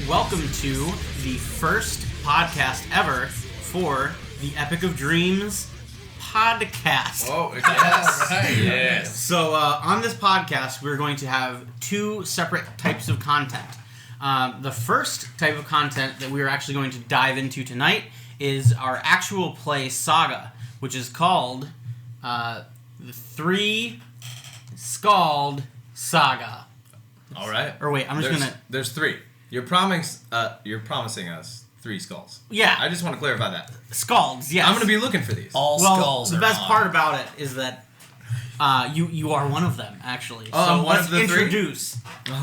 welcome to the first podcast ever for the Epic of Dreams podcast. Oh, yes. Right. Yes. So on this podcast, we're going to have two separate types of content. The first type of content that we are actually going to dive into tonight is our actual play saga, which is called the 3 Skald Saga. All right. Or wait, There's 3. You're promising us 3 skulls. Yeah. I just want to clarify that. Skalds, yes. I'm going to be looking for these. All skulls. The best part about it is that you are one of them, actually. Oh, so I'm one let's of the 3? introduce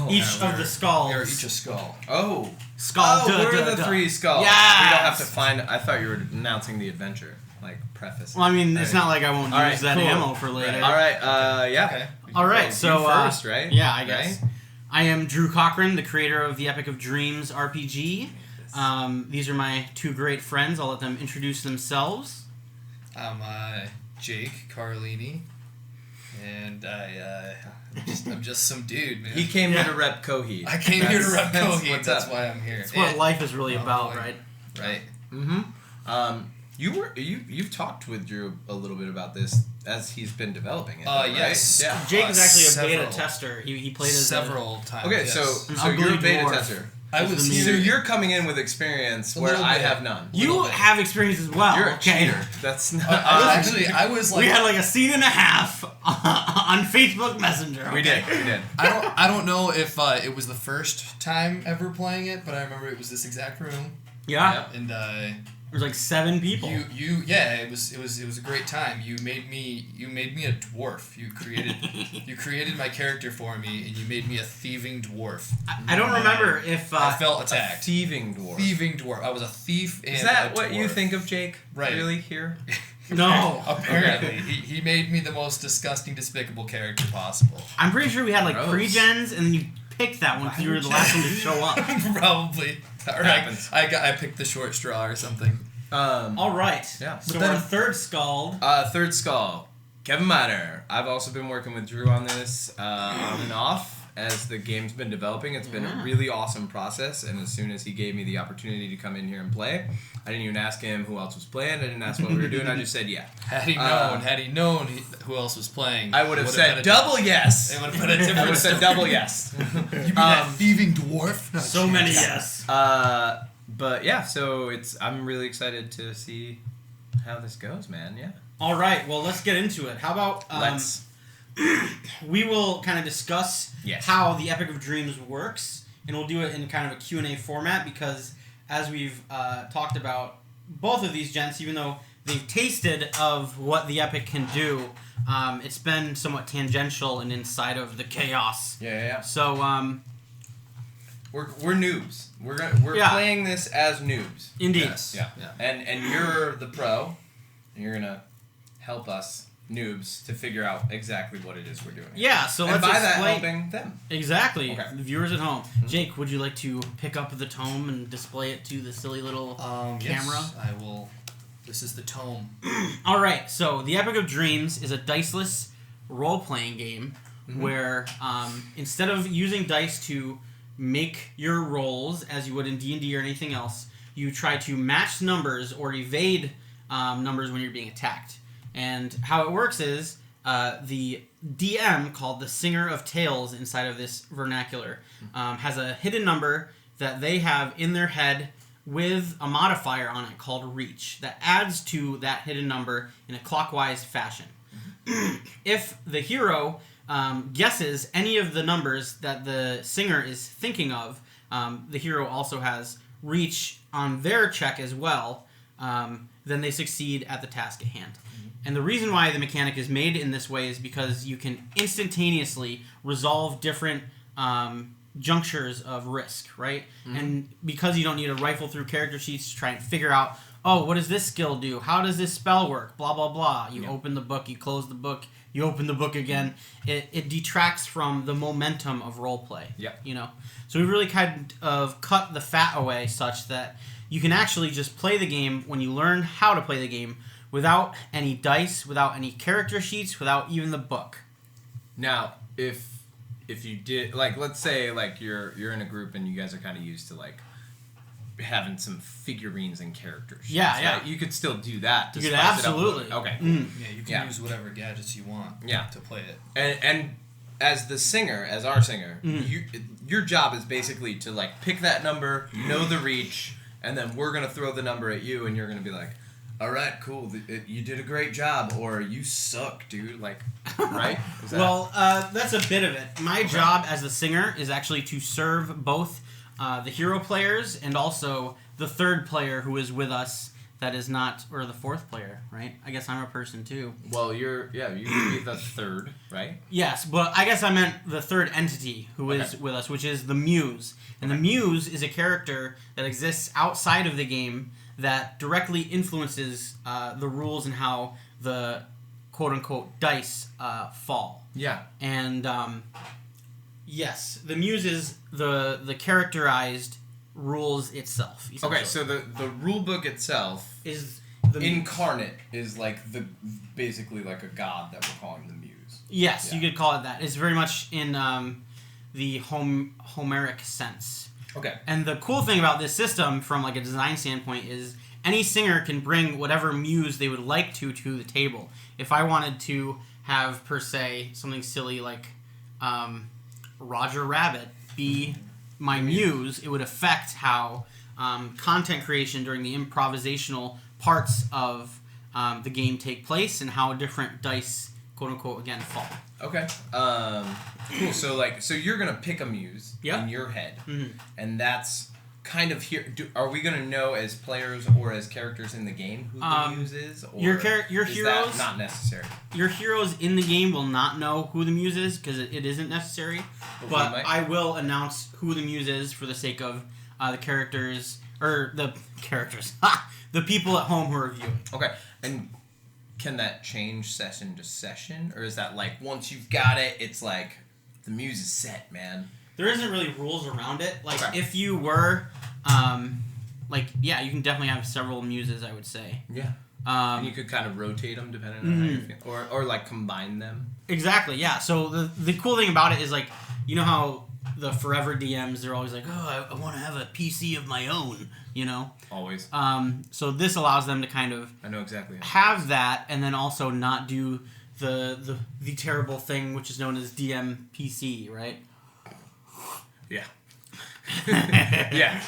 each of the skulls. You're each a skull. Oh. Skull. We're the 3 skulls. Yes. We don't have to find... I thought you were announcing the adventure. Like, preface. Well, I mean, it's not like I won't use that cool. ammo for later. All right, yeah. Okay. All right, so... You first, right? Yeah, I guess. Right? I am Drew Cochran, the creator of the Epic of Dreams RPG. These are my 2 great friends. I'll let them introduce themselves. I'm Jake Carlini, and I'm just some dude, man. He came here to rep Kohi. I came here to rep Kohi. That's up. why I'm here. That's what life is really about, boy. right? Right. Mm-hmm. You've talked with Drew a little bit about this as he's been developing it. Right? Yes. Yeah. Jake is actually a beta several. tester. He played as several times. Okay, yes. so you're a beta dwarf. tester. I was So here. you're coming in with experience A where little I bit. have none. You have experience as well. You're a okay? cheater. That's not. Actually, I was like. We had like a scene and a half on Facebook Messenger. Okay? We did. I don't know if it was the first time ever playing it, but I remember it was this exact room, Yeah. and There's like 7 people. it was a great time. You made me a dwarf. You created my character for me, and you made me a thieving dwarf. I don't remember if I felt attacked. Thieving dwarf. Thieving dwarf. I was a thief and Is that a what you dwarf. think of Jake? Right. Really here? No. Apparently, he made me the most disgusting, despicable character possible. I'm pretty sure we had like Gross. pre-gens, and then you picked that one because you were the last one to show up. Probably. Or Happens. I picked the short straw or something. All right. Yeah. So But our then- third Skald. Third skull. Kevin Miner. I've also been working with Drew on this on and off as the game's been developing. It's been a really awesome process, and as soon as he gave me the opportunity to come in here and play, I didn't even ask him who else was playing. I didn't ask what we were doing. I just said yeah. Had he known who else was playing, I would have been said a double yes. It would have been a I would different. have said double yes. You mean that thieving dwarf? No, So many yes. But yeah, so I'm really excited to see how this goes, man. Yeah. All right. Well, let's get into it. How about Let's. we will kind of discuss Yes. how the Epic of Dreams works, and we'll do it in kind of a Q&A format because as we've talked about both of these gents, even though they've tasted of what the Epic can do, it's been somewhat tangential and inside of the chaos. Yeah. So, We're noobs. We're Yeah. playing this as noobs. indeed. Yes. Yeah. Yeah. And you're the pro, and you're gonna help us noobs to figure out exactly what it is we're doing. Yeah, so And let's by that, explain. helping them. Exactly. Okay. The viewers at home. Jake, would you like to pick up the tome and display it to the silly little camera? Yes, I will. This is the tome. All right, so the Epic of Dreams is a diceless role-playing game where instead of using dice to make your rolls as you would in D&D or anything else, you try to match numbers or evade numbers when you're being attacked. And how it works is the DM, called the Singer of Tales inside of this vernacular, has a hidden number that they have in their head with a modifier on it called Reach that adds to that hidden number in a clockwise fashion. If the hero guesses any of the numbers that the singer is thinking of, the hero also has Reach on their check as well, then they succeed at the task at hand. And the reason why the mechanic is made in this way is because you can instantaneously resolve different junctures of risk, right? And because you don't need to rifle through character sheets to try and figure out, oh, what does this skill do? How does this spell work? Blah, blah, blah. You open the book, you close the book, you open the book again. It detracts from the momentum of roleplay. Yep. You know? So we really kind of cut the fat away such that you can actually just play the game when you learn how to play the game without any dice, without any character sheets, without even the book. Now, if you did, like, let's say, like, you're in a group and you guys are kind of used to, like, having some figurines and characters. Yeah, yeah. Right? You could still do that. To You could spice it up a absolutely. little bit. Okay. Cool. Yeah, you can use whatever gadgets you want. To play it. And as the singer, as our singer, your job is basically to like pick that number, know the reach, and then we're gonna throw the number at you, and you're gonna be like, "All right, cool, you did a great job," or "You suck, dude." Like, right? Well, that's a bit of it. My job as the singer is actually to serve both the hero players and also the third player who is with us. That is not, or the fourth player, right? I guess I'm a person too. Well, you could be the third, right? Yes, but I guess I meant the third entity who is with us, which is the Muse. And the Muse is a character that exists outside of the game that directly influences the rules and how the quote-unquote dice fall. Yeah. And yes, the Muse is the characterized rules itself. Okay, so the rule book itself is incarnate is like basically like a god that we're calling the Muse. Yes, you could call it that. It's very much in the Homeric sense. Okay. And the cool thing about this system, from like a design standpoint, is any singer can bring whatever muse they would like to the table. If I wanted to have, per se, something silly like Roger Rabbit be my muse, it would affect how content creation during the improvisational parts of the game take place and how different dice, quote unquote, again, fall. Okay. Cool. So you're gonna pick a muse in your head, and that's kind of here. Are we gonna know as players or as characters in the game who the muse is? Or your is heroes that not necessary. Your heroes in the game will not know who the muse is because it isn't necessary. But I will announce who the muse is for the sake of the characters the people at home who are viewing. Okay, and can that change session to session, or is that like once you've got it, it's like the muse is set, man? There isn't really rules around it. Like if you were, you can definitely have several muses. I would say. Yeah. And you could kind of rotate them depending on how you feel, or like combine them. Exactly. Yeah. So the cool thing about it is like, you know how the forever DMs, they're always like, oh, I want to have a PC of my own, you know? Always. So this allows them to kind of I know exactly have that, and then also not do the terrible thing which is known as DM PC, right? Yeah. Yeah.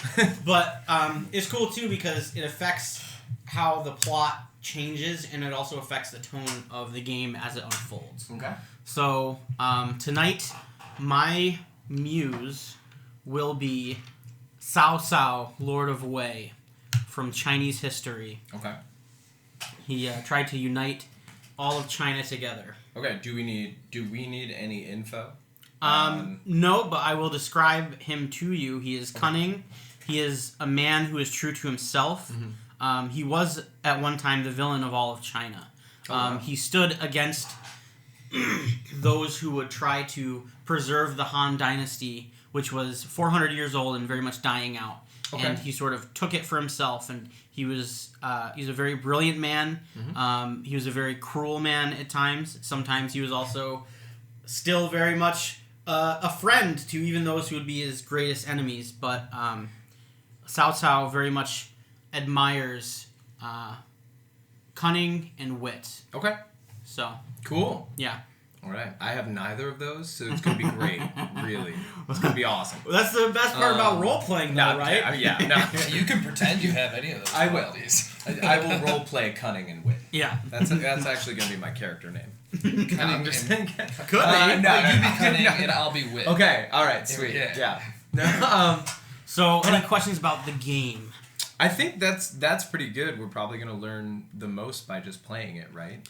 But it's cool too because it affects how the plot changes, and it also affects the tone of the game as it unfolds. Okay. So tonight, my muse will be Cao Cao, Lord of Wei, from Chinese history. Okay. He tried to unite all of China together. Okay. Do we need any info? No, but I will describe him to you. He is cunning. He is a man who is true to himself. He was at one time the villain of all of China. He stood against those who would try to preserve the Han Dynasty, which was 400 years old and very much dying out. Okay. And he sort of took it for himself, and he's a very brilliant man. He was a very cruel man at times. Sometimes he was also still very much a friend to even those who would be his greatest enemies. But Cao Cao very much admires cunning and wit. Okay. So. Cool. Yeah. All right. I have neither of those, so it's going to be great. Really. It's going to be awesome. Well, that's the best part about role-playing, though, right? Yeah. No. You can pretend you have any of those. I will. I will role-play cunning and wit. Yeah. That's actually going to be my character name. Cunning I'm just saying. Could be. You be cunning and I'll be wit. Okay. All right. Sweet. Yeah. So, any questions about the game? I think that's pretty good. We're probably going to learn the most by just playing it, right?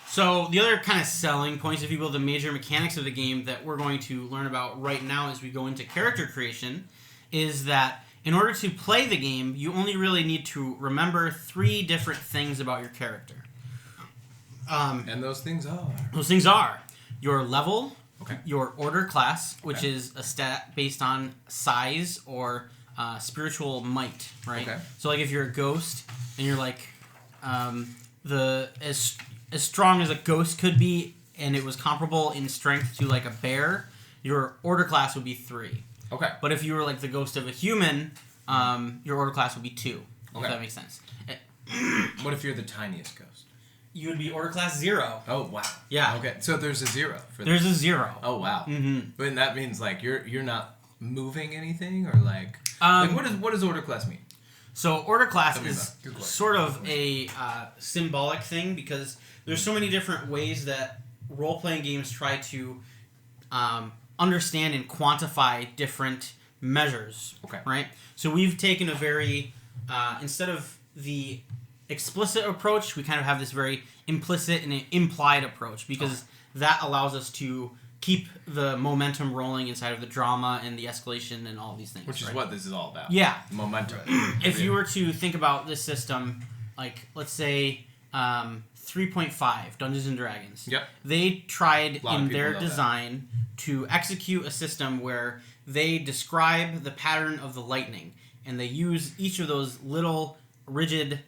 So the other kind of selling points, if you will, the major mechanics of the game that we're going to learn about right now as we go into character creation, is that in order to play the game, you only really need to remember 3 different things about your character. And those things are? Those things are your level, okay, your order class, which is a stat based on size or spiritual might, right? Okay. So like if you're a ghost and you're like as strong as a ghost could be, and it was comparable in strength to like a bear, your order class would be 3. Okay. But if you were like the ghost of a human, your order class would be 2. Okay. If that makes sense. What if you're the tiniest ghost? You would be order class 0. Oh wow. Yeah. Okay. So there's a 0 for There's a 0. Oh wow. Mm-hmm. But that means like you're not moving anything or like what does order class mean? So order class Tell me is about it. sort of a symbolic thing because there's so many different ways that role-playing games try to understand and quantify different measures. Okay. Right? So we've taken a very, instead of the explicit approach, we kind of have this very implicit and implied approach because that allows us to keep the momentum rolling inside of the drama and the escalation and all these things. Which is right? what this is all about. Yeah. Momentum. If you were to think about this system, like, let's say 3.5, Dungeons & Dragons. Yep. They tried in their know design to execute a system where they describe the pattern of the lightning, and they use each of those little rigid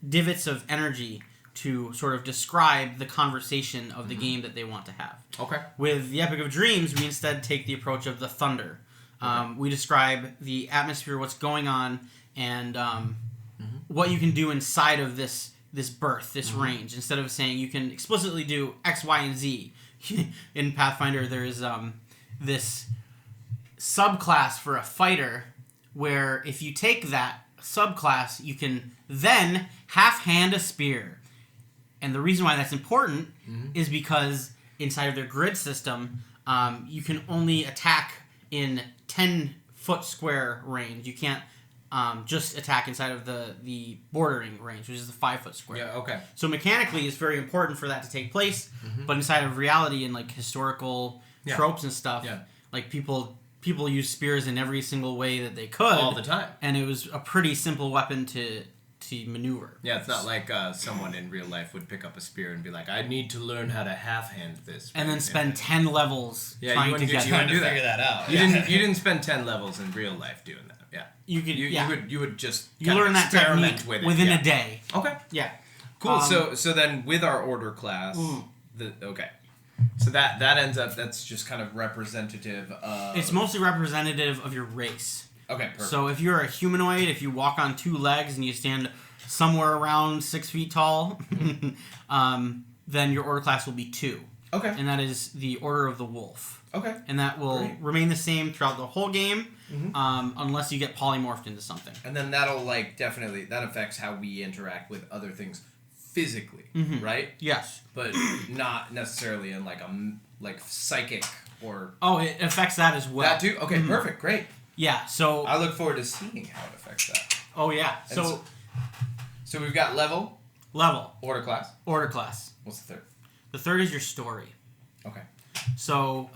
divots of energy to sort of describe the conversation of the game that they want to have. Okay. With the Epic of Dreams, we instead take the approach of the thunder. We describe the atmosphere, what's going on, and what you can do inside of this birth, this range. Instead of saying you can explicitly do X, Y, and Z. In Pathfinder, there is this subclass for a fighter where if you take that subclass, you can then half-hand a spear. And the reason why that's important is because inside of their grid system, you can only attack in 10-foot square range. You can't just attack inside of the bordering range, which is the 5-foot square. Yeah, okay. So mechanically, it's very important for that to take place, but inside of reality and like historical tropes and stuff, like people use spears in every single way that they could. All the time. And it was a pretty simple weapon to maneuver. Yeah, it's not like someone in real life would pick up a spear and be like, I need to learn how to half-hand this. And then spend 10 levels trying to get trying to figure that out. You didn't spend 10 levels in real life doing that. Yeah. You would just you learn that technique with within a day. Okay. Yeah. Cool. So then with our order class, so that ends up, that's just kind of representative of... It's mostly representative of your race. Okay, perfect. So if you're a humanoid, if you walk on 2 legs and you stand somewhere around 6 feet tall, then your order class will be 2. Okay. And that is the Order of the Wolf. Okay. And that will remain the same throughout the whole game, unless you get polymorphed into something. And then that'll definitely, that affects how we interact with other things physically, right? Yes. But not necessarily in like psychic or... Oh, it affects that as well. That too? Okay, perfect, great. Yeah, so... I look forward to seeing how it affects that. Oh, yeah. So we've got level. Order class. What's the third? The third is your story. Okay. So,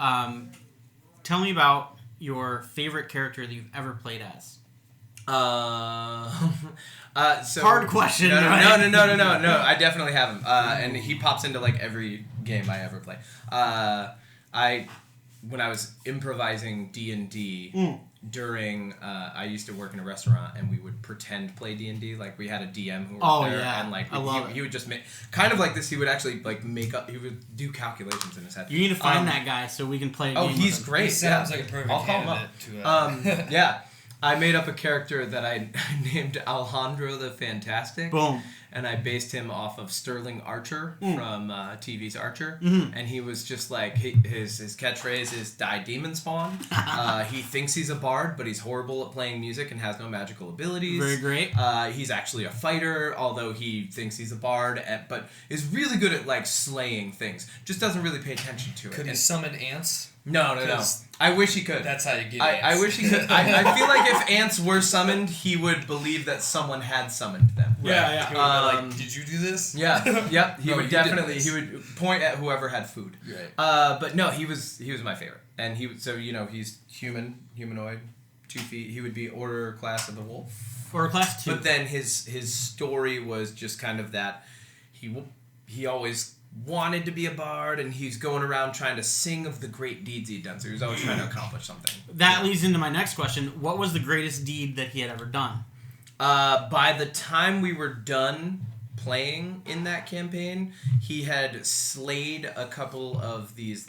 tell me about your favorite character that you've ever played as. So hard question. No, right? No. I definitely have him, and he pops into every game I ever play. When I was improvising D&D during, I used to work in a restaurant, and we would pretend play D&D. Like we had a DM who worked there, and he would just make kind of like this. He would actually make up. He would do calculations in his head. You need to find that guy so we can play. A game he's with him. great. He sounds like a perfect candidate to. Yeah. I made up a character that I named Alejandro the Fantastic. Boom. And I based him off of Sterling Archer from TV's Archer. And he was just like, his catchphrase is Die Demon Spawn. He thinks he's a bard, but he's horrible at playing music and has no magical abilities. Very great. He's actually a fighter, although he thinks he's a bard, but is really good at slaying things. Just doesn't really pay attention to it. Could he summon ants? No. I wish he could. That's how you get I wish he could. I feel like if ants were summoned, he would believe that someone had summoned them. Yeah. He would be like, did you do this? Yeah. Yep. He No, would you definitely. did this. He would point at whoever had food. Right. But no, he was my favorite, and he's humanoid, 2 feet. He would be order class of the wolf. Order class 2. But then his story was just kind of that he always wanted to be a bard, and he's going around trying to sing of the great deeds he'd done. So he was always trying to accomplish something. That leads into my next question. What was the greatest deed that he had ever done? By the time we were done playing in that campaign, he had slayed a couple of these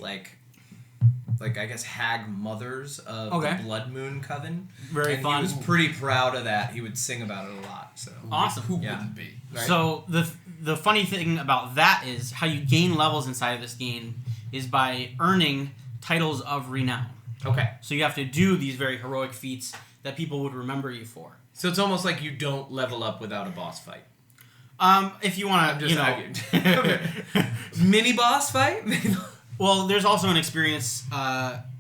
like I guess hag mothers of the Blood Moon Coven. Very and fun. He was pretty proud of that. He would sing about it a lot. So awesome. Who wouldn't be? Right? So the funny thing about that is how you gain levels inside of this game is by earning titles of renown. Okay. So you have to do these very heroic feats that people would remember you for. So it's almost like you don't level up without a boss fight. If you want to, Mini boss fight? Well, there's also an experience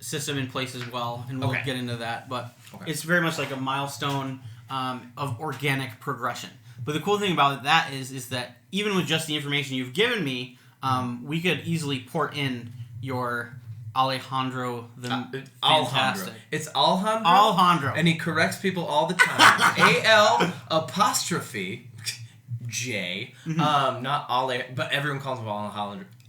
system in place as well, and we'll get into that. But it's very much like a milestone of organic progression. But the cool thing about that is that even with just the information you've given me, we could easily port in your Alejandro the Fantastic. It's Alejandro. Alejandro. And he corrects people all the time. A-L apostrophe J. Not Ale, but everyone calls him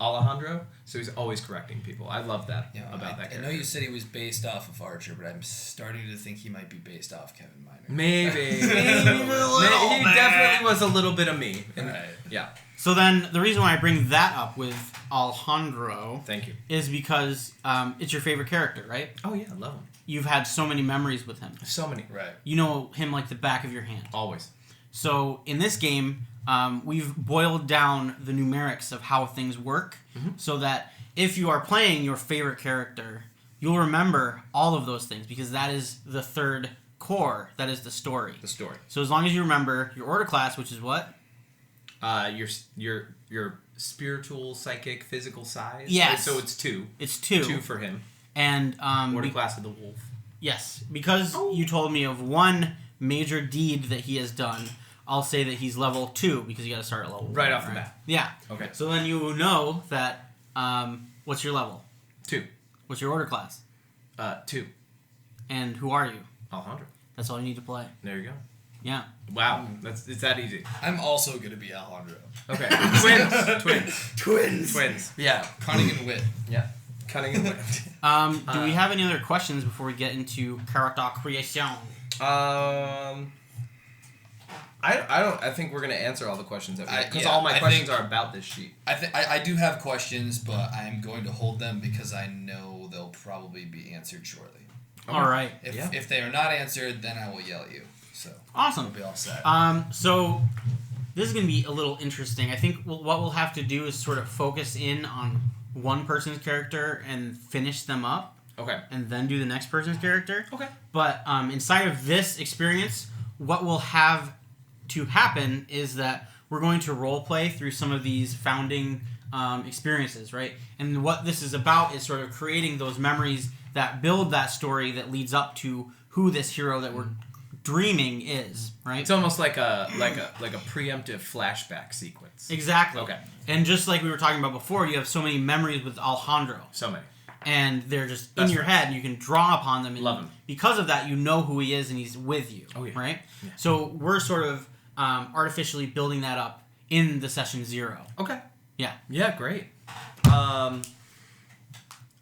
Alejandro. So he's always correcting people. I love that about that character. I know you said he was based off of Archer, but I'm starting to think he might be based off Kevin Miner. Maybe. He definitely was a little bit of me. Right. Yeah. So then the reason why I bring that up with Alejandro Thank you. is because it's your favorite character, right? Oh, yeah. I love him. You've had so many memories with him. So many. Right. You know him like the back of your hand. Always. So in this game, we've boiled down the numerics of how things work so that if you are playing your favorite character, you'll remember all of those things because that is the third core. That is the story. The story. So as long as you remember your order class, which is what? Your spiritual, psychic, physical size. Yes. So it's 2. It's 2. 2 for him. And order class of the wolf. Yes, because you told me of one major deed that he has done. I'll say that he's level 2 because you got to start at level 1. Right off the bat. Yeah. Okay. So then you know that. What's your level? 2. What's your order class? 2. And who are you? Alejandro. That's all you need to play. There you go. Yeah. Wow. It's that easy. I'm also going to be Alejandro. Okay. Twins. Yeah. Cunning and wit. Yeah. Cunning and wit. Do we have any other questions before we get into character creation? I think we're gonna answer all the questions because all my questions are about this sheet. I do have questions, but I'm going to hold them because I know they'll probably be answered shortly. Okay. All right. If they are not answered, then I will yell at you. So awesome. We'll be all set. So this is gonna be a little interesting. I think what we'll have to do is sort of focus in on one person's character and finish them up. Okay. And then do the next person's character. Okay. But inside of this experience, what we'll have to happen is that we're going to role play through some of these founding experiences, right? And what this is about is sort of creating those memories that build that story that leads up to who this hero that we're dreaming is, right? It's almost like a preemptive flashback sequence. Exactly. Okay. And just like we were talking about before, you have so many memories with Alejandro. So many. And they're just in your head, and you can draw upon them. And love him. Because of that, you know who he is, and he's with you. Oh, yeah. Right? Yeah. So we're sort of artificially building that up in the session 0. Okay. Yeah. Yeah, great.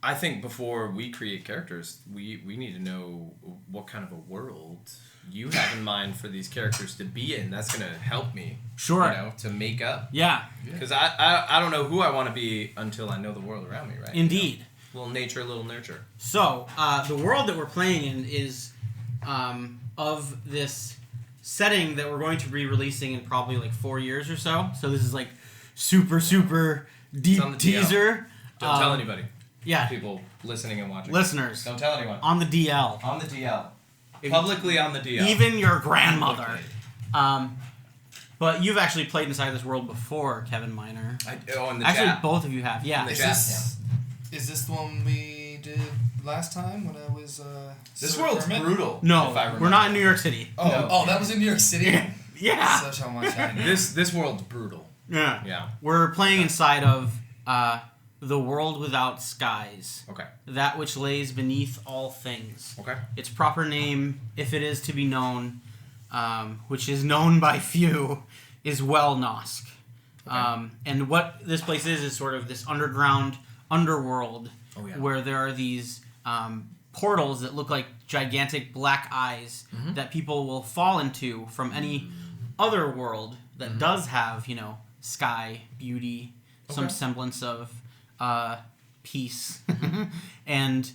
I think before we create characters, we need to know what kind of a world you have in mind for these characters to be in. That's going to help me. Sure. You know, to make up. Yeah. Because I don't know who I want to be until I know the world around me, right? Indeed. You know? Little nature, little nurture. So, the world that we're playing in is of this setting that we're going to be releasing in probably like 4 years or so. So this is like super deep teaser. Don't tell anybody. Yeah. People listening and watching. Listeners. Don't tell anyone. On the DL. On the DL. Publicly on the DL. Even your grandmother. But you've actually played inside this world before, Kevin Miner. In the actually, chat. both of you have. Yeah. Is this the one we did last time when I was This world's brutal. No, we're not in New York City. Oh, that was in New York City? Yeah. Such how much I know. This world's brutal. Yeah. Yeah. We're playing inside of the world without skies. Okay. That which lays beneath all things. Okay. Its proper name, if it is to be known, which is known by few, is Üaelnosque. Okay. And what this place is sort of this underworld where there are these portals that look like gigantic black eyes that people will fall into from any other world that does have, sky, beauty, some semblance of peace. And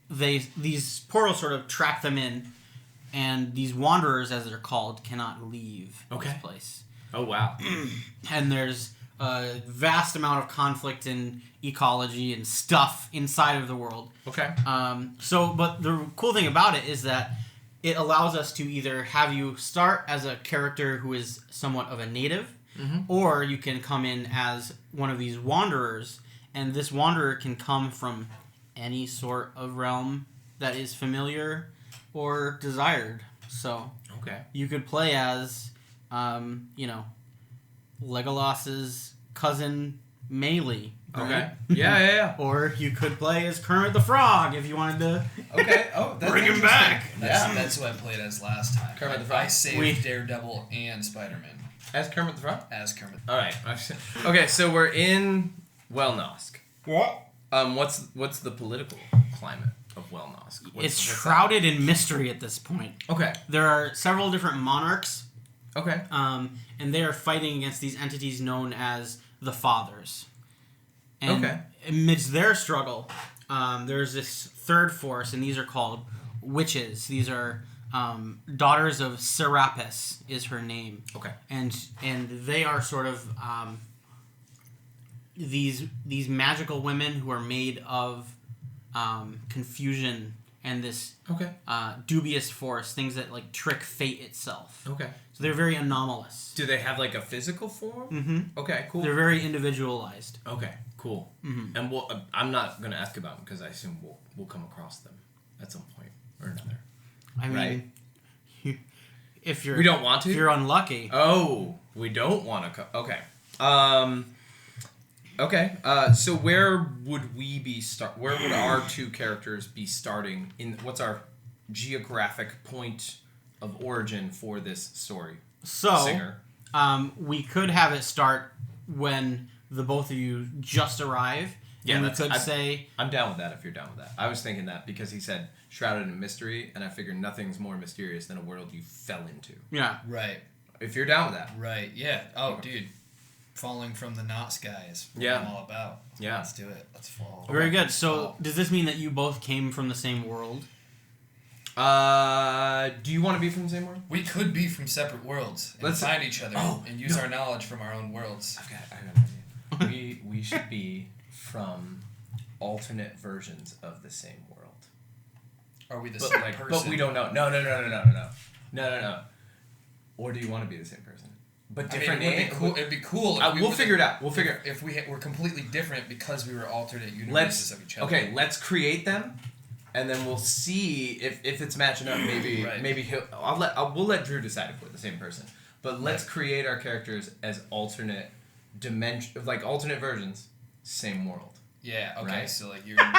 these portals sort of trap them in, and these wanderers, as they're called, cannot leave this place. Oh, wow. And there's a vast amount of conflict in ecology and stuff inside of the world. Okay. But the cool thing about it is that it allows us to either have you start as a character who is somewhat of a native, or you can come in as one of these wanderers, and this wanderer can come from any sort of realm that is familiar or desired. So you could play as, Legolas's cousin Melee. Right? Okay. Yeah. Or you could play as Kermit the Frog if you wanted to. Okay. Oh, that's bring him back. That's who I played as last time. Kermit the Frog. I saved Daredevil and Spider-Man. As Kermit the Frog? As Kermit. All right. Okay, so we're in Üaelnosque. What? What's the political climate of Üaelnosque? It's shrouded in mystery at this point. Okay. There are several different monarchs. Okay. And they are fighting against these entities known as the Fathers. And amidst their struggle, there's this third force, and these are called witches. These are daughters of Serapis is her name. Okay. And they are sort of these magical women who are made of confusion and this dubious force, things that like trick fate itself. Okay. So they're very anomalous. Do they have like a physical form? Mm-hmm. Okay, cool. They're very individualized. Okay, cool. Mm-hmm. And I'm not going to ask about them because I assume we'll come across them at some point or another. I mean, if you're we don't want to. If you're unlucky. Oh, we don't want to. Okay. Okay. So where would we be Where would our two characters be starting? What's our geographic point of origin for this story? So, Singer. We could have it start when the both of you just arrive. Yeah, and we could say... I'm down with that if you're down with that. I was thinking that because he said shrouded in mystery, and I figured nothing's more mysterious than a world you fell into. Yeah. Right. If you're down with that. Right, yeah. Oh, dude. Falling from the knot sky is what I'm all about. Yeah. Let's do it. Let's fall. Very good. So, does this mean that you both came from the same world? Do you want to be from the same world? We could be from separate worlds and find each other and use our knowledge from our own worlds. I got an idea. we should be from alternate versions of the same world. Are we the same person? But we don't know. No. Or do you want to be the same person? But different names. It'd be cool. We'll figure it out. If we were completely different because we were alternate universes of each other. Okay, let's create them, and then we'll see if it's matching up. Maybe we'll let Drew decide if we're the same person. But let's create our characters as alternate alternate versions, same world. Yeah. Okay. Right? So like you're in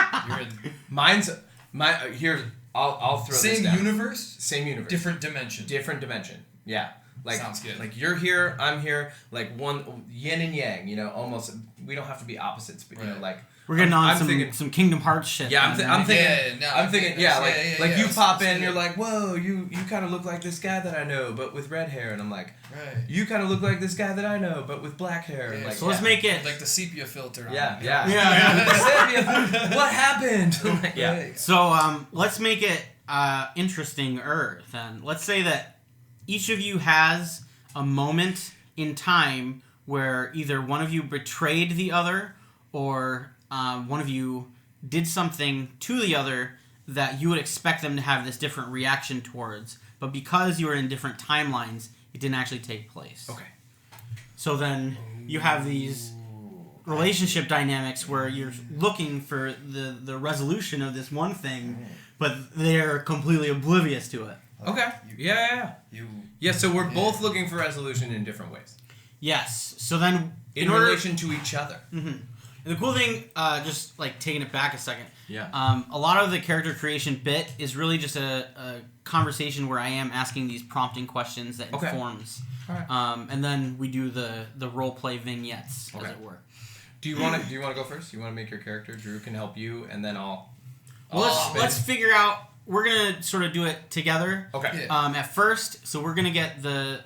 Here's I'll throw this down. Same universe. Same universe. Different dimension. Different dimension. Yeah. Sounds good. Like you're here, I'm here, like one yin and yang, almost. We don't have to be opposites, but we're getting some Kingdom Hearts shit. Yeah, I'm thinking, you pop in, and you're like, whoa, you kind of look like this guy that I know, but with red hair, and I'm like, you kind of look like this guy that I know, but with black hair. Yeah, so let's make it like the sepia filter. What happened? So let's make it interesting-er then. Let's say that each of you has a moment in time where either one of you betrayed the other or one of you did something to the other that you would expect them to have this different reaction towards. But because you were in different timelines, it didn't actually take place. Okay. So then you have these relationship dynamics where you're looking for the resolution of this one thing, but they're completely oblivious to it. Okay. Yeah, so we're both looking for resolution in different ways. Yes. So then... In relation to each other. Mm-hmm. And the cool thing, just like taking it back a second, yeah. A lot of the character creation bit is really just a conversation where I am asking these prompting questions that informs. All right. And then we do the role play vignettes, as it were. Do you want to go first? You want to make your character? Drew can help you, and then I'll... Let's figure out... We're gonna sort of do it together. Okay. Yeah. At first, so we're gonna get the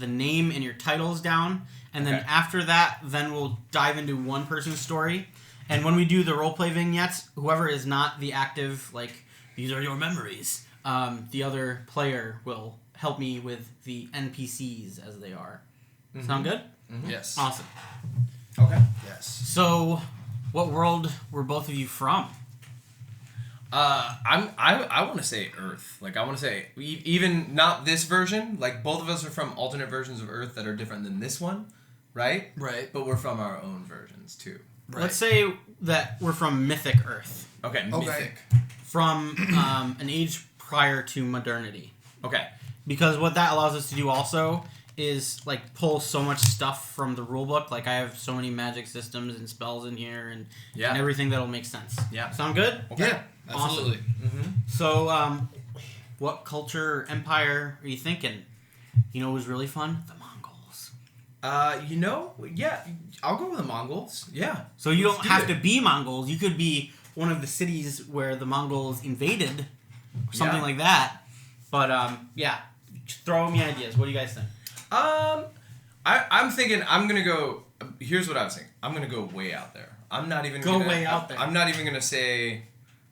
name and your titles down, and then after that, then we'll dive into one person's story, And when we do the roleplay vignettes, whoever is not the active, like, these are your memories, the other player will help me with the NPCs as they are. Mm-hmm. Sound good? Mm-hmm. Yes. Awesome. Okay. Yes. So, what world were both of you from? I want to say Earth. Like, I want to say even not this version. Like, both of us are from alternate versions of Earth that are different than this one, right? Right. But we're from our own versions too. Right. Let's say that we're from Mythic Earth. Okay. Mythic. From an age prior to modernity. Okay. Because what that allows us to do also is like pull so much stuff from the rulebook. Like I have so many magic systems and spells in here and everything that'll make sense. Yeah. Sound good? Okay. Yeah. Absolutely. Awesome. Mm-hmm. So, what culture empire are you thinking? You know, what was really fun? The Mongols. I'll go with the Mongols. Yeah. So you don't have to be Mongols. You could be one of the cities where the Mongols invaded, or something like that. But throw me ideas. What do you guys think? I'm thinking I'm gonna go. Here's what I was thinking. I'm gonna go way out there. I'm not even way out there. I'm not even gonna say.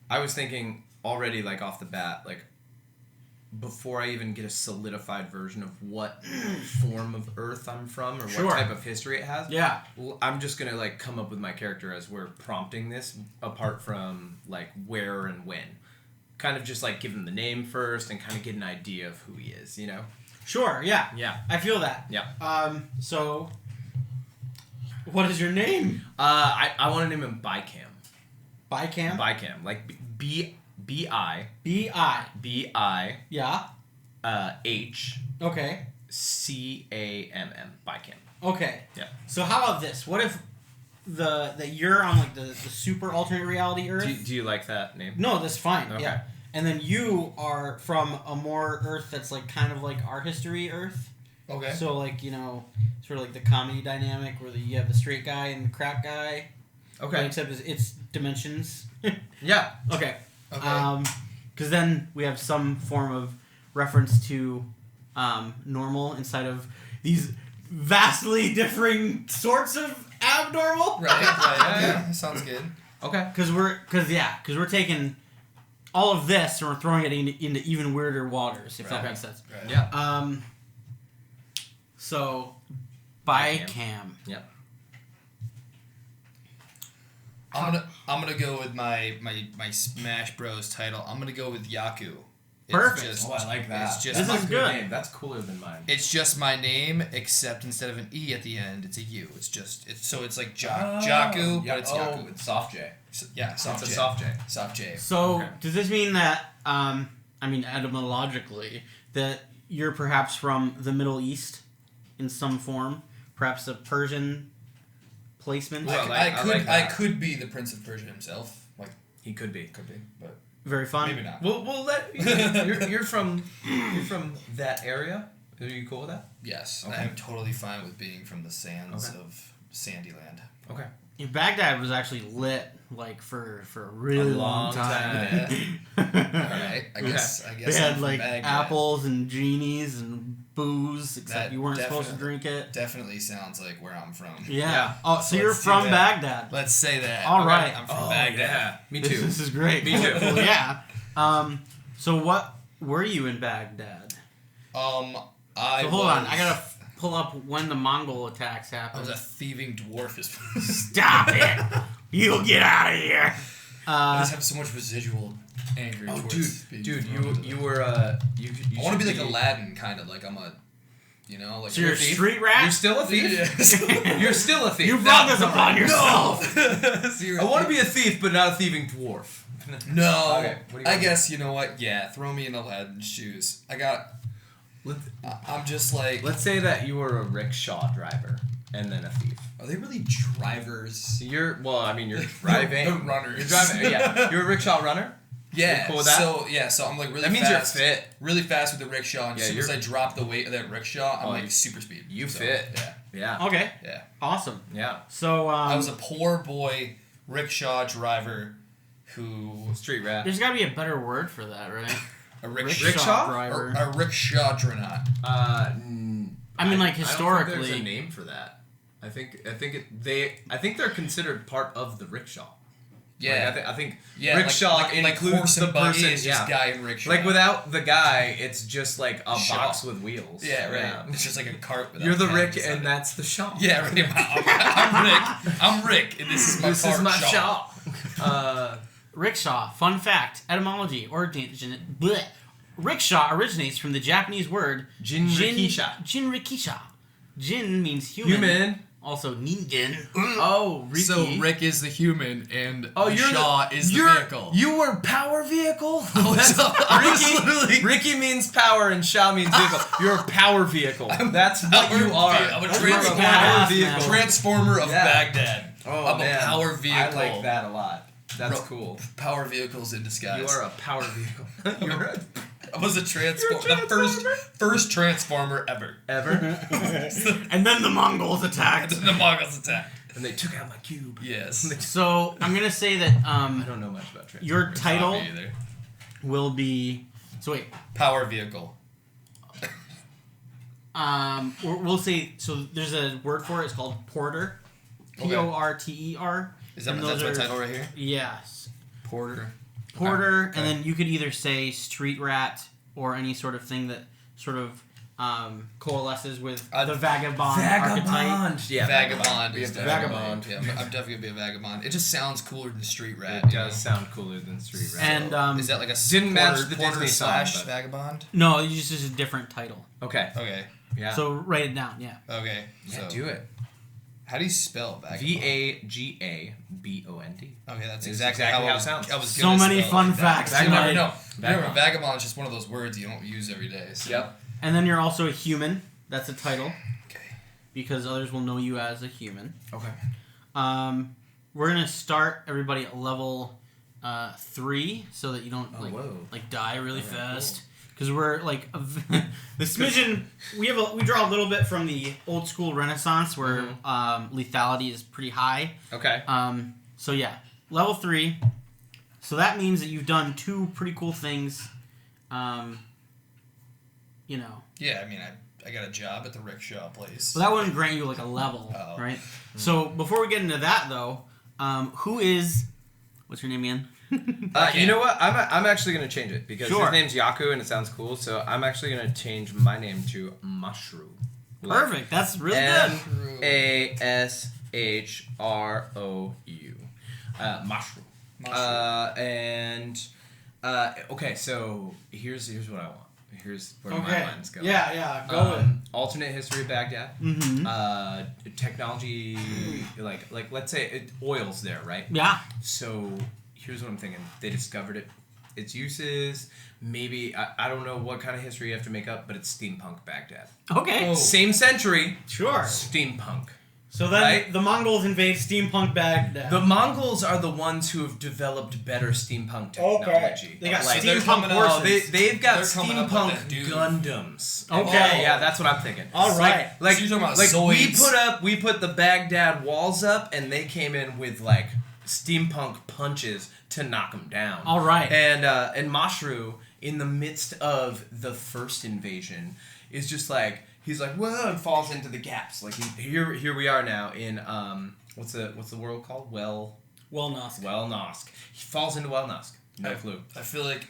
I was thinking already, like off the bat, like before I even get a solidified version of what form of Earth I'm from or what type of history it has. Yeah. I'm just gonna like come up with my character as we're prompting this, apart from like where and when. Kind of just like give him the name first and kind of get an idea of who he is, you know? Sure, yeah. Yeah. I feel that. Yeah. So, what is your name? I want to name him Bicam. Bicam? Bicam. Like B-I. B-I. B-I. Yeah. H. Okay. C-A-M-M. Bicam. Okay. Yeah. So how about this? What if that you're on like the super alternate reality Earth? Do you like that name? No, that's fine. Okay. Yeah. And then you are from a more Earth that's like kind of like our history Earth. Okay. So like, you know, sort of like the comedy dynamic where you have the straight guy and the crap guy. Okay. But except it's dimensions. Yeah. Okay. Okay. Because then we have some form of reference to normal inside of these vastly differing sorts of abnormal. Right. Yeah. Sounds good. Okay. Because we're taking all of this and we're throwing it into even weirder waters, if that makes sense. Right. Yeah. So, Bicam. Yep. I'm gonna go with my Smash Bros title. I'm gonna go with Jaku. Perfect. I like that. It's just This is good. Name. That's cooler than mine. It's just my name, except instead of an E at the end, it's a U. It's like Jaku, but it's Jaku. It's soft J. Soft It's J. a soft J. Soft J. So, Okay. does this mean that, etymologically, that you're perhaps from the Middle East in some form? Perhaps a Persian placement? Well, I could be the Prince of Persia himself. Like He could be. but Very fun. maybe not. We'll let you're from that area. Are you cool with that? Yes, Okay. I'm totally fine with being from the sands Okay. of Sandyland. Okay. Baghdad was actually lit, like, for a really long time. Alright, I guess They I'm had, from like, Baghdad. apples and genies and booze, except That you weren't supposed to definitely- drink it. Definitely sounds like where I'm from. Yeah. Oh, so Let's you're do from that. Baghdad. Let's say that. All right. I'm from Baghdad. Yeah. Me This, too. this is great. Me too. Cool, yeah. So what were you in Baghdad? So Hold on, I gotta pull up when the Mongol attacks I happened. was a thieving dwarf. Stop it! You get out of here. I just have so much residual anger. Oh, towards being dude, thrown you into were you I want to be like Aladdin, kind of like I'm a, like So you're a thief? street rat. You're still a thief. Yes. You're still a thief. You brought this upon yourself. I want to be a thief, but not a thieving dwarf. No. Okay, what do you I want? guess you know what? Yeah, throw me in Aladdin's shoes. I'm just like. Let's say that you were a rickshaw driver and then a thief. Are they really drivers? You're driving. The runners. You're driving. Yeah, you're a rickshaw runner. Yeah. You're cool with that? So I'm like really. That means fast, you're fit. Really fast with the rickshaw, and as Yeah, soon as you're- I drop the weight of that rickshaw, I'm Oh, like super speed. You So, fit. Yeah. Yeah. Okay. Yeah. Awesome. Yeah. So I was a poor boy rickshaw driver who Street rat. there's got to be a better word for that, right? a Rickshaw? driver. a rickshaw dronaut. I mean, like, I don't think historically. there's a name for that. I think they're considered part of the rickshaw. Yeah, like, I think yeah, rickshaw like includes horse the and buggy person. is just guy in rickshaw. Like without the guy, it's just like a Shaw. box with wheels. Yeah, right. It's just like a cart. Without You're the hands Rick, on and it. that's the Shaw. Yeah, right. I'm Rick. I'm Rick, and this is my This cart, is my Shaw. Shaw. Rickshaw. Fun fact. Etymology. Rickshaw originates from the Japanese word Jinrikisha. Jinrikisha. Jin means human. Also ningen. Oh, Ricky. So Rick is the human, and you're Shaw is the vehicle. You were power vehicle? Ricky means power and Shaw means vehicle. You're a power vehicle. That's what you are. I'm a You're power vehicle. transformer of Baghdad. Oh, I'm man. a power vehicle. I like that a lot. That's cool. Power vehicles in disguise. You are a power vehicle. I was the first transformer ever. And then the Mongols attacked. And then the Mongols attacked. And they took out my cube. Yes. So I'm gonna say that I don't know much about Transformers. your title Not me either. will be. So wait. Power vehicle. We'll say so. There's a word for it. It's called porter. Porter. Is that that's my title right here? Yes. Porter. Porter, Okay. and then you could either say street rat or any sort of thing that sort of coalesces with the vagabond archetype. Yeah, Vagabond is Vagabond. definitely. Yeah, I'm definitely gonna be a vagabond. It just sounds cooler than street rat. It does sound cooler than street rat. And Is that like a Didn't match the porter Disney song, slash but- vagabond? no, it's just a different title. Okay. Okay. Yeah. So write it down. Yeah. Okay. yeah, So do it. how do you spell vagabond? Vagabond. Okay, that's It's exactly exactly how how it sounds. I was So gonna many spell fun it. facts You never tonight. know. Remember, Vagabond. vagabond is just one of those words you don't use every day. So. Yep. And then you're also a human. That's a title Okay. because others will know you as a human. Okay. We're gonna start everybody at level 3 so that you don't like die really fast. Because we're like the smidgen. We draw a little bit from the old school Renaissance where lethality is pretty high. Okay. So yeah, level 3. So that means that you've done 2 pretty cool things. You know. Yeah, I mean, I got a job at the rickshaw place. Well, that wouldn't grant you like a level, Oh. right? So before we get into that though, who is? What's your name again? You know what? I'm actually gonna change it because Sure. his name's Jaku and it sounds cool. So I'm actually gonna change my name to Mashrou. Perfect. That's really good. Mashrou. Mashrou. Okay, so here's what I want. Here's where my mind's going. Yeah. Alternate history of Baghdad. Mm-hmm. Technology, like let's say oil's there, right? Yeah. So here's what I'm thinking. They discovered it. Its uses, maybe, I don't know what kind of history you have to make up, but it's steampunk Baghdad. Okay. Oh. Same century, Sure. steampunk. So then Right? the Mongols invade steampunk Baghdad. The Mongols are the ones who have developed better steampunk technology. They got So they're steampunk coming out- horses. They've got They're coming up with steampunk that dude. Gundams. Okay. Yeah, that's what I'm thinking. All right. Like So you're talking about like Zoids. we put the Baghdad walls up, and they came in with like steampunk punches to knock them down. All right. And Mashrou, in the midst of the first invasion, is just like he's like whoa and falls into the gaps. Like here we are now in what's the world called? Üaelnosque. Üaelnosque. He falls into Üaelnosque. No clue. I feel like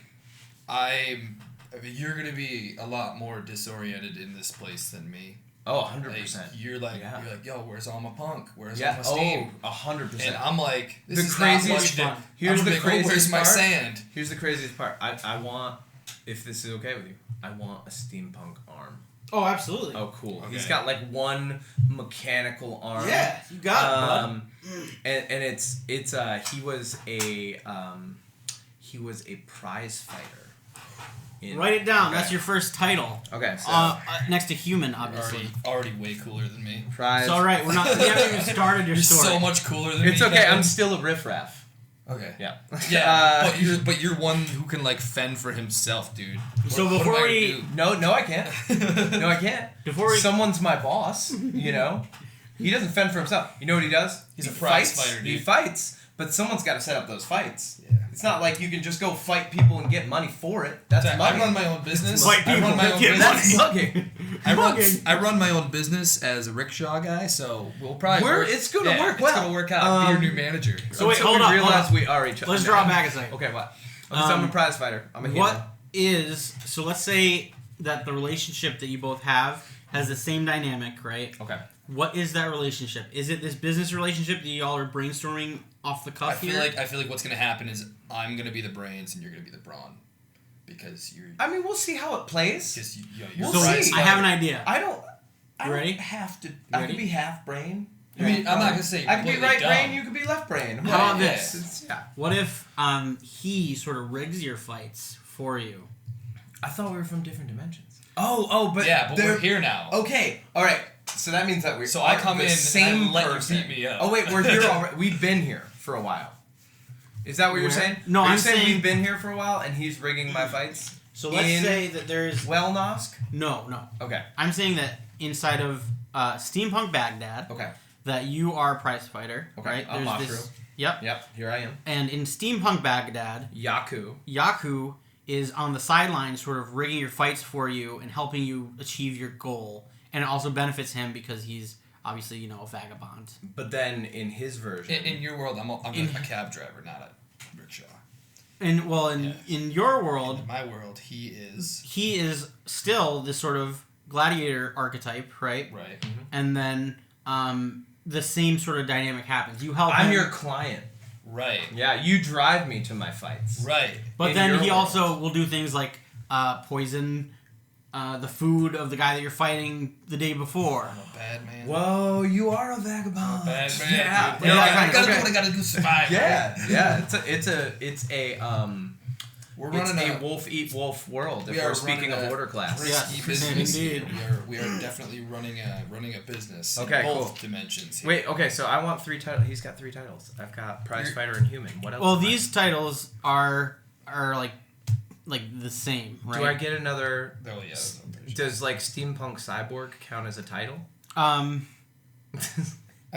you're gonna be a lot more disoriented in this place than me. Oh, Like, 100%. you're like, Yeah. yo, where's all my punk? Where's Yeah. all my steam? Oh, 100%. And I'm like, this The is craziest not much part- fun. Here's the oh, craziest where's my part. sand? Here's the craziest part. I want, if this is okay with you, I want a steampunk arm. Oh, absolutely. Oh, cool. Okay. He's got like one mechanical arm. Yeah, you got it, bud. And it's he was a prize fighter. Write it down. Okay. That's your first title. Okay, so Next to human, obviously. Already way cooler than me. prize. It's all right. We haven't even started your You're story. so much cooler than me. It's okay. Kevin. I'm still a riffraff. Okay. Yeah. Yeah, but you're one who can like fend for himself, dude. So What am before I gonna we- do? No, I can't. No, I can't. Before we- Someone's my boss, you know? He doesn't fend for himself. You know what he does? He's He a prize fights. fighter, He dude. fights, but someone's got to set up those fights. Yeah. It's not like you can just go fight people and get money for it. That's I money. run my own business. Fight I people run my that own get business. That's mugging. I run my own business as a rickshaw guy, so we'll probably It's gonna work well. It's gonna work out. Be your new manager. So wait, Until hold we on. realize we are each other. Let's draw back a second. Okay, what? So I'm a prize fighter. I'm a human. So let's say that the relationship that you both have has the same dynamic, right? Okay. What is that relationship? Is it this business relationship that y'all are brainstorming off the cuff here? I feel like what's gonna happen is I'm gonna be the brains and you're gonna be the brawn, because you're. I mean, we'll see how it plays. Because We'll So see. I have an idea. I don't ready? have to. You I ready? could be half brain. I mean, I'm not gonna say I could be completely right dumb. brain. You could be left brain. How about Yeah. this? Yeah. What if he sort of rigs your fights for you? I thought we were from different dimensions. Oh, but But we're here now. Okay, all right. So that means that we. So I come the in same and I let you person. beat me up. Oh wait, we're here already. We've been here for a while. Is that what you're Where? saying? No, Are you I'm saying saying- we've been here for a while and he's rigging my fights. So let's in say that there's Üaelnosque. no. Okay. I'm saying that inside of Steampunk Baghdad, Okay. that you are a prize fighter, Okay, right? I'm Mashrou. Yep. Yep. Here I am. And in Steampunk Baghdad, Jaku. Jaku is on the sidelines, sort of rigging your fights for you and helping you achieve your goal. And it also benefits him because he's obviously, a vagabond. But then in his version. In your world, I'm a cab driver, not a rickshaw. And in your world, In my world, he is. he is still this sort of gladiator archetype, right? Right. Mm-hmm. And then the same sort of dynamic happens. You help I'm him, your client. Right. Yeah, you drive me to my fights. Right. but in then your he world. also will do things like poison the food of the guy that you're fighting the day before. I'm a bad man. Whoa, you are a vagabond. Bad man. Yeah. Dude. Yeah, I gotta okay. do what I gotta do to survive. Yeah. It's a We're it's running a wolf eat wolf world. If we we're are speaking running of a order class. risky Yes, business. indeed. We are definitely running a business. Okay, in both cool. dimensions. Here. Wait, okay, so I want 3 titles. He's got 3 titles. I've got prize fighter and human. What else? Well, am I- these titles are like the same, right? Do I get another? Oh yeah. Does like steampunk cyborg count as a title? I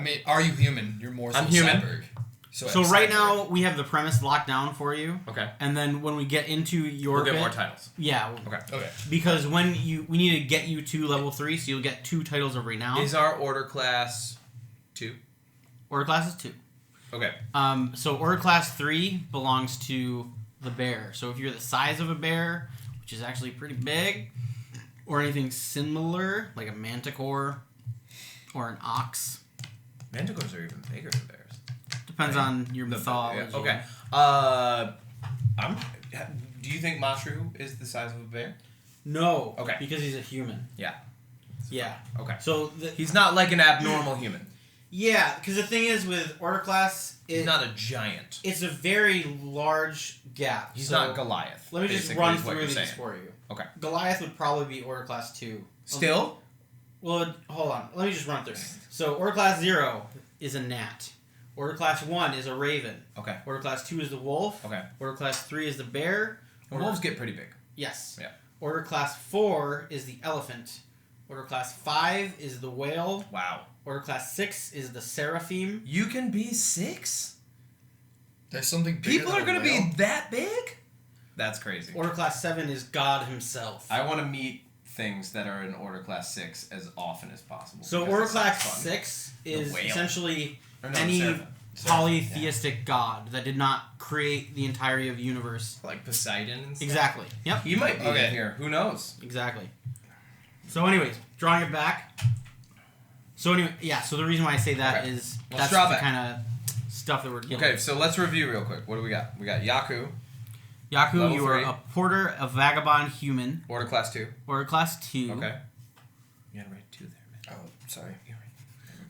mean, are you human? You're more so I'm human. cyborg. So I'm right cyborg. now we have the premise locked down for you, Okay. and then when we get into your We'll get bit, more titles. yeah, Okay. Okay. because we need to get you to level 3, so you'll get 2 titles of renown. Is our order class 2? Order class is 2. Okay. So order class 3 belongs to the bear. So if you're the size of a bear, which is actually pretty big, or anything similar, like a manticore or an ox, Manticores are even bigger than bears. depends on your mythology. Yeah, okay. Do you think Mashrou is the size of a bear? No. Okay. Because he's a human. Yeah. Yeah. Okay. So He's not like an abnormal human. yeah, because the thing is with order class, He's not a giant. it's a very large gap. He's So not Goliath. Let me just basically, run is what through you're these saying. for you. Okay. Goliath would probably be order class 2. Still? Well, hold on. Let me just run through. So order class 0 is a gnat. Order class 1 is a raven. Okay. Order class 2 is the wolf. Okay. Order class 3 is the bear. The wolves get pretty big. Yes. Yeah. Order class 4 is the elephant. Order class 5 is the whale. Wow. Order class 6 is the seraphim. You can be 6? There's something bigger People than are a going to whale? be that big? That's crazy. Order class 7 is God himself. I want to meet things that are in order class 6 as often as possible. So because order it sounds class fun. 6 is whale. essentially Or no, any seraphim. polytheistic god that did not create the entirety of the universe. Like Poseidon and stuff. Exactly. Yep. He might be Okay. in here. Who knows? Exactly. So anyways, drawing it back. So anyway, yeah, so the reason why I say that Okay. is Let's that's draw the back. kind of stuff that we're dealing Okay, with. so let's review real quick. What do we got? We got Jaku, Jaku, level you are 3. a porter, a vagabond human, order class 2. order class 2. Okay. You gotta write 2 there, man. Oh, sorry. You're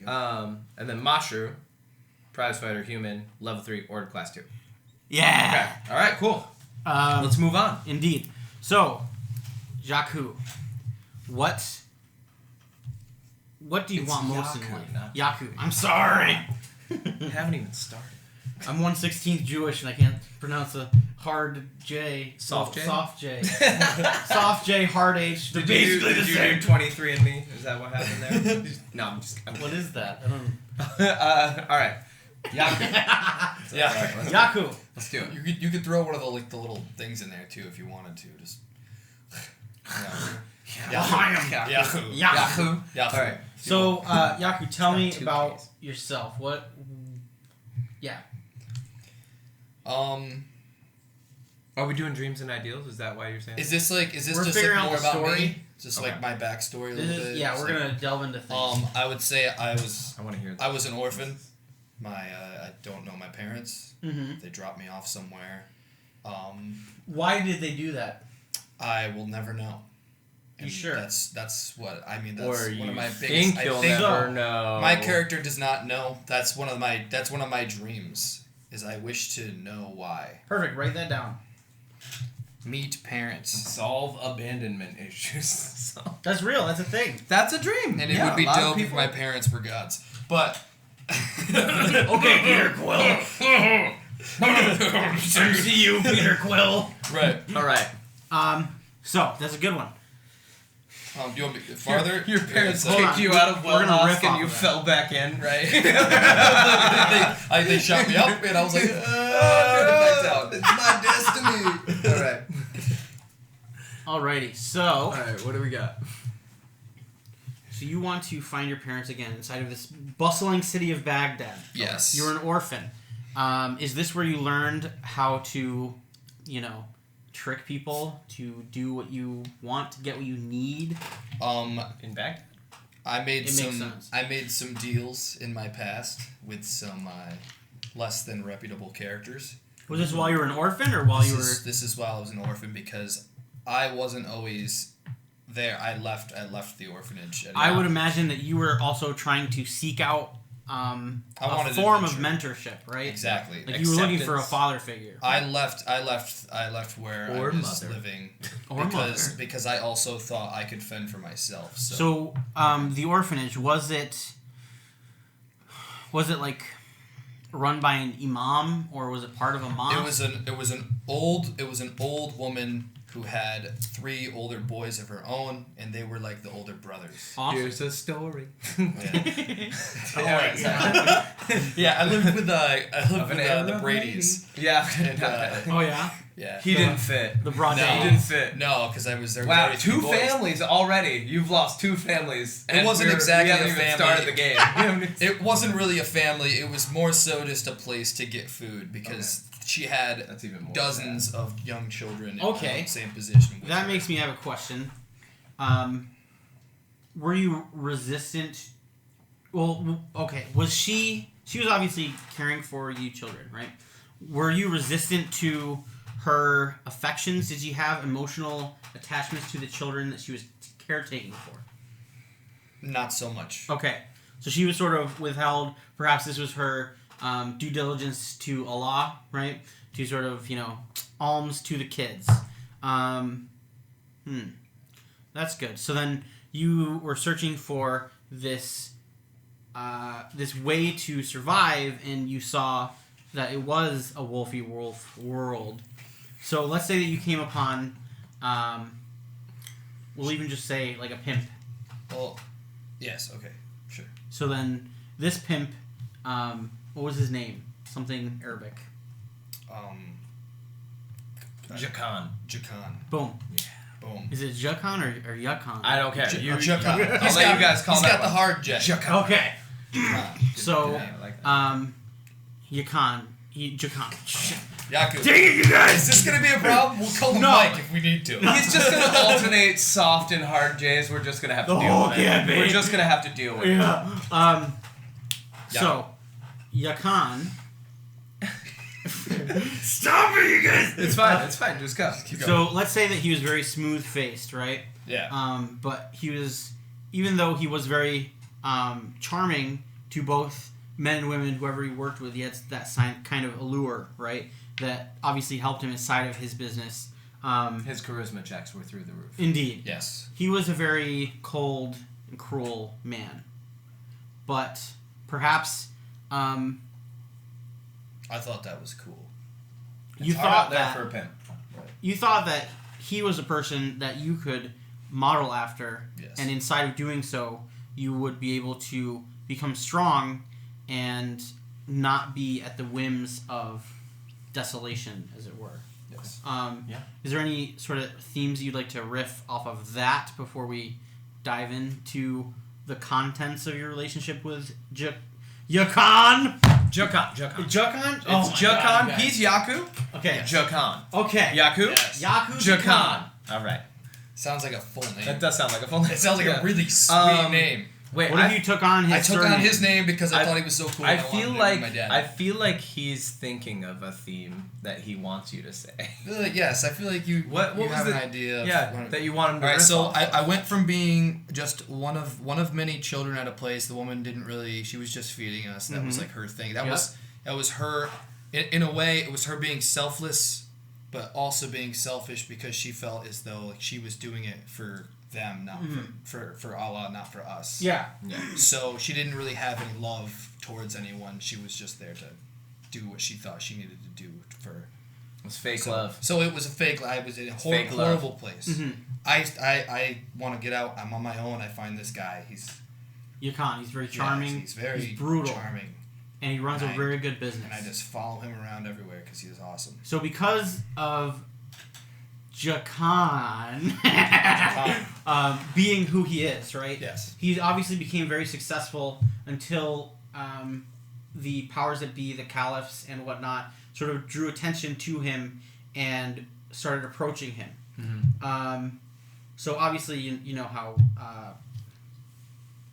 right. And then Mashrou, prize fighter, human, level 3, order class 2. Yeah. Okay. All right. Cool. Let's move on. Indeed. So, Jaku, what do you It's want most Jaku, in life? not Jaku. I'm sorry. I haven't even started. I'm 1/16 Jewish and I can't pronounce a hard J. Soft J? Soft J. Soft J, hard H. They're basically the Did you same. do 23andMe? Is that what happened there? No, I'm just. What is that? I don't All right. Jaku. Yeah. Jaku. Let's do it. You could throw one of the little things in there too if you wanted to. Just. Jaku. All right. So, Jaku, tell me Two about Ks. yourself. What? Yeah. Are we doing dreams and ideals? Is that why you're saying? Is this We're just figuring like out more the about story. me? Just Okay. like my backstory a This little is, bit? yeah, It's we're like- gonna delve into things. I would say I want to hear that. I was an orphan. I don't know my parents. Mm-hmm. They dropped me off somewhere. Why did they do that? I will never know. You And sure? That's what I mean. That's Or one you of my think biggest. you'll I think never know. my character does not know. That's one of my dreams. Is I wish to know why. Perfect. Write that down. Meet parents. Solve abandonment issues. That's real. That's a thing. That's a dream. And it would be dope if my parents were gods. But Okay, Peter Quill. MCU, Peter Quill. right. All right. So that's a good one. Do you want me farther? Your parents Hold kicked on. you out of We're gonna riff Üaelnosque and off you of that. fell back in, right? they shot me up, and I was like, It's my destiny. All right. Alrighty. So, All right. What do we got? so you want to find your parents again inside of this bustling city of Baghdad. yes. You're an orphan. Is this where you learned how to, trick people to do what you want, to get what you need? In Baghdad? I made It makes sense. I made some deals in my past with some less than reputable characters. Was this while you were an orphan, or while you were? This is while I was an orphan because I wasn't always there. I left the orphanage. I would imagine that you were also trying to seek out a wanted form of adventure. mentorship, right? Exactly. Like you were looking for a Acceptance. father figure. I left where Or I was mother. living Or mother. because I also thought I could fend for myself. So, the orphanage, was it like run by an imam, or was it part of a mosque? It was an old woman who had 3 older boys of her own, and they were like the older brothers. Awesome. Here's a story. Yeah, I lived with Of an the Arab Brady's. Yeah. And, Oh yeah, yeah. He didn't fit. the broad No. day. He didn't fit. No, because I was there. Wow, with 3 2 boys. families already. You've lost 2 families. It wasn't exactly we haven't a even family. started the game. It wasn't really a family. It was more so just a place to get food because she had That's even more dozens of young children in Okay. the same position. with That her. makes me have a question. Were you resistant? Well, okay. Was she was obviously caring for you children, right? Were you resistant to her affections? Did you have emotional attachments to the children that she was caretaking for? Not so much. Okay. So she was sort of withheld. Perhaps this was her due diligence to Allah, right? To sort of, alms to the kids. That's good. So then you were searching for this way to survive, and you saw that it was a wolfy wolf world. So let's say that you came upon, we'll even just say like a pimp. Well, yes. Okay. Sure. So then this pimp, what was his name? Something Arabic. Jakan. Jakan. Boom. Boom. Is it Jakan or Yakan? I don't care. Jakan. I'll let you guys call He's that got the one. hard jet. Jakan. Okay. So, Yeah, I like that. Yakan. Jakan. Yaku. Dang it, you guys! Is this gonna be a problem? We'll call him No. Mike if we need to. He's just gonna alternate soft and hard J's. We're just gonna have to The deal whole with it. campaign. We're just gonna have to deal with it. Yeah. So, Yakan. Stop it, you guys! It's fine. It's fine. Just go. Keep going. So let's say that he was very smooth-faced, right? Yeah. But he was, even though he was very charming to both men and women, whoever he worked with, he had that kind of allure, right? That obviously helped him inside of his business. His charisma checks were through the roof. Indeed. Yes. He was a very cold and cruel man. But perhaps I thought that was cool. you Hard out thought there that for a pimp. you thought that he was a person that you could model after, Yes. and inside of doing so, you would be able to become strong and not be at the whims of desolation, as it were. Yeah. Yes. Is there any sort of themes you'd like to riff off of that before we dive into the contents of your relationship with Jakan? Jakan. Jakan? It's Jakan. He's Jaku. Okay. Yes. Jakan. Okay. Jaku. Yes. Jaku Jakan. All right. Sounds like a full name. That does sound like a full name. It sounds like a really sweet name. Wait, What if you took on his I took surname? on his name because I thought he was so cool. I and feel wanted like to be my dad. I feel like he's thinking of a theme that he wants you to say. Yes, I feel like you. What you was have the an idea? Of that you want him to. All right, riff so off I of. went from being just one of many children at a place. The woman didn't really. She was just feeding us. That was like her thing. That was her. In a way, it was her being selfless, but also being selfish because she felt as though like she was doing it for them, not for Allah, not for us. Yeah. So she didn't really have any love towards anyone. She was just there to do what she thought she needed to do for. It was fake love. So it was a fake. I was in a fake love. horrible place. I want to get out. I'm on my own. I find this guy. He's Yakan. He's very charming. Yes, he's very brutal. charming. And he runs a And very good business. And I just follow him around everywhere because he is awesome. So because of Jakan being who he is, right? Yes. He obviously became very successful until the powers that be, the caliphs and whatnot, sort of drew attention to him and started approaching him. So obviously you know how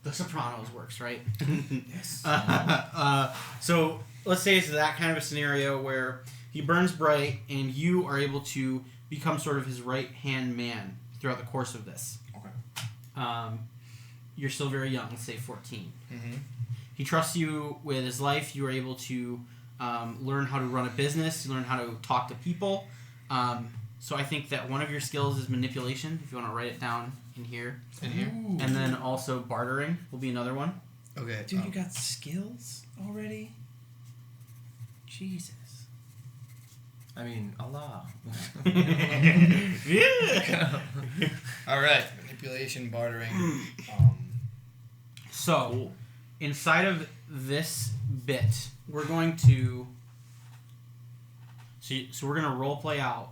The Sopranos works, right? Yes. So let's say it's that kind of a scenario where he burns bright and you are able to become sort of his right-hand man throughout the course of this. Okay. You're still very young, let's say 14. Mm-hmm. He trusts you with his life. You are able to learn how to run a business. You learn how to talk to people. So I think that one of your skills is manipulation, if you want to write it down in here. In here? Ooh. And then also bartering will be another one. Okay. Dude, you got skills already? Jesus. I mean, Allah. Yeah. All right. Manipulation, bartering. So, Cool. inside of this bit, we're going to... So we're going to role play out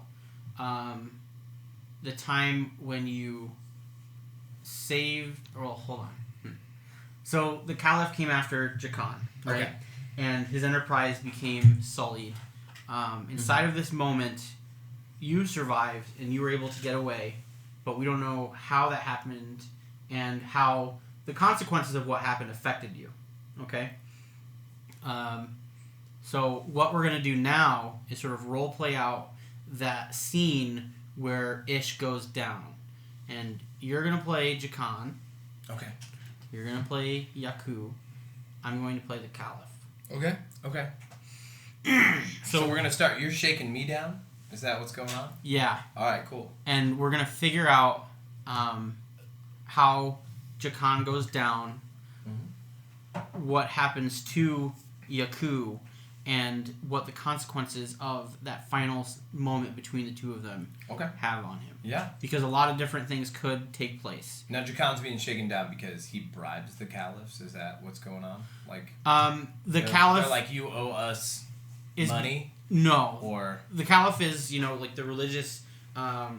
the time when you saved... Well, hold on. So the Caliph came after Jakan, right? Okay. And his enterprise became sullied. Inside of this moment, you survived and you were able to get away, but we don't know how that happened and how the consequences of what happened affected you. Okay? So what we're going to do now is sort of role play out that scene where Ish goes down. And you're going to play Jakan. Okay. You're going to play Jaku. I'm going to play the Caliph. Okay. Okay. So we're gonna start. You're shaking me down. Is that what's going on? Yeah. All right. Cool. And we're going to figure out how Jakan goes down, what happens to Jaku, and what the consequences of that final moment between the two of them have on him. Yeah. Because a lot of different things could take place. Now Jakan's being shaken down because he bribes the caliphs. Is that what's going on? Like the Caliph they're like, you owe us is money. No. Or the Caliph is like the religious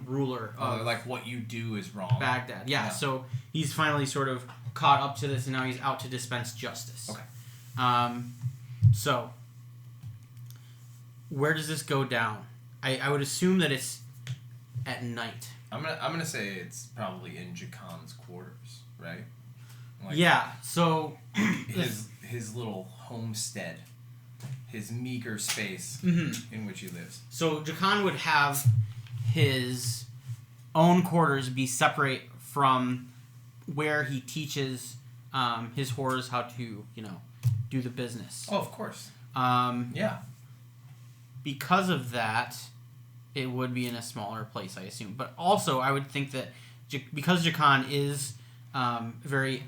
ruler of like what you do is wrong. Baghdad. Yeah. So he's finally sort of caught up to this, and now he's out to dispense justice. Okay. So where does this go down? I would assume that it's at night. I'm gonna say it's probably in Jakan's quarters, right? Like Yeah. So his little homestead, his meager space in which he lives. So Jakan would have his own quarters be separate from where he teaches his whores how to, do the business. Oh, of course. Yeah. Because of that, it would be in a smaller place, I assume. But also, I would think that because Jakan is very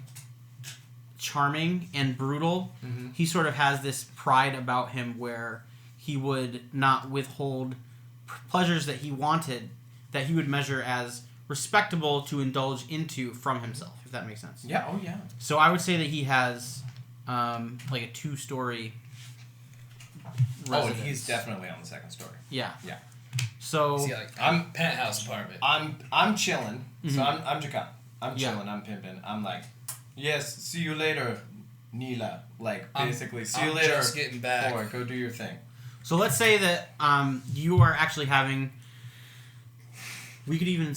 charming and brutal, he sort of has this pride about him where he would not withhold pleasures that he wanted, that he would measure as respectable to indulge into from himself, if that makes sense. Yeah, oh yeah. So I would say that he has like a 2-story residence. Oh, he's definitely on the second story. Yeah. Yeah. So See, like, I'm penthouse apartment. I'm chilling. Mm-hmm. So I'm Jaku. I'm Yeah. chilling. I'm pimping. I'm like, yes, see you later, Neela. Like basically, see you I'm later. just getting back. Or go do your thing. So let's say that you are actually having. We could even.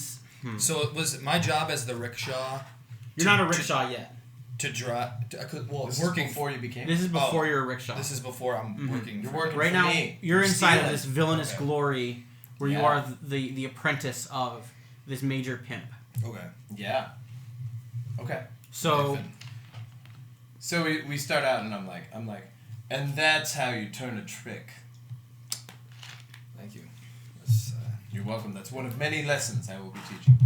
So it was my job as the rickshaw. You're not a rickshaw yet. To drive. Well, This working is before you became. This is before you're a rickshaw. This is before I'm working. You're for- working right for now. me. You're inside of stealing. this villainous Okay. glory, where you Yeah. are the apprentice of this major pimp. Okay. Yeah. Okay. So So we start out and I'm like, and that's how you turn a trick. Thank you. You're welcome. That's one of many lessons I will be teaching.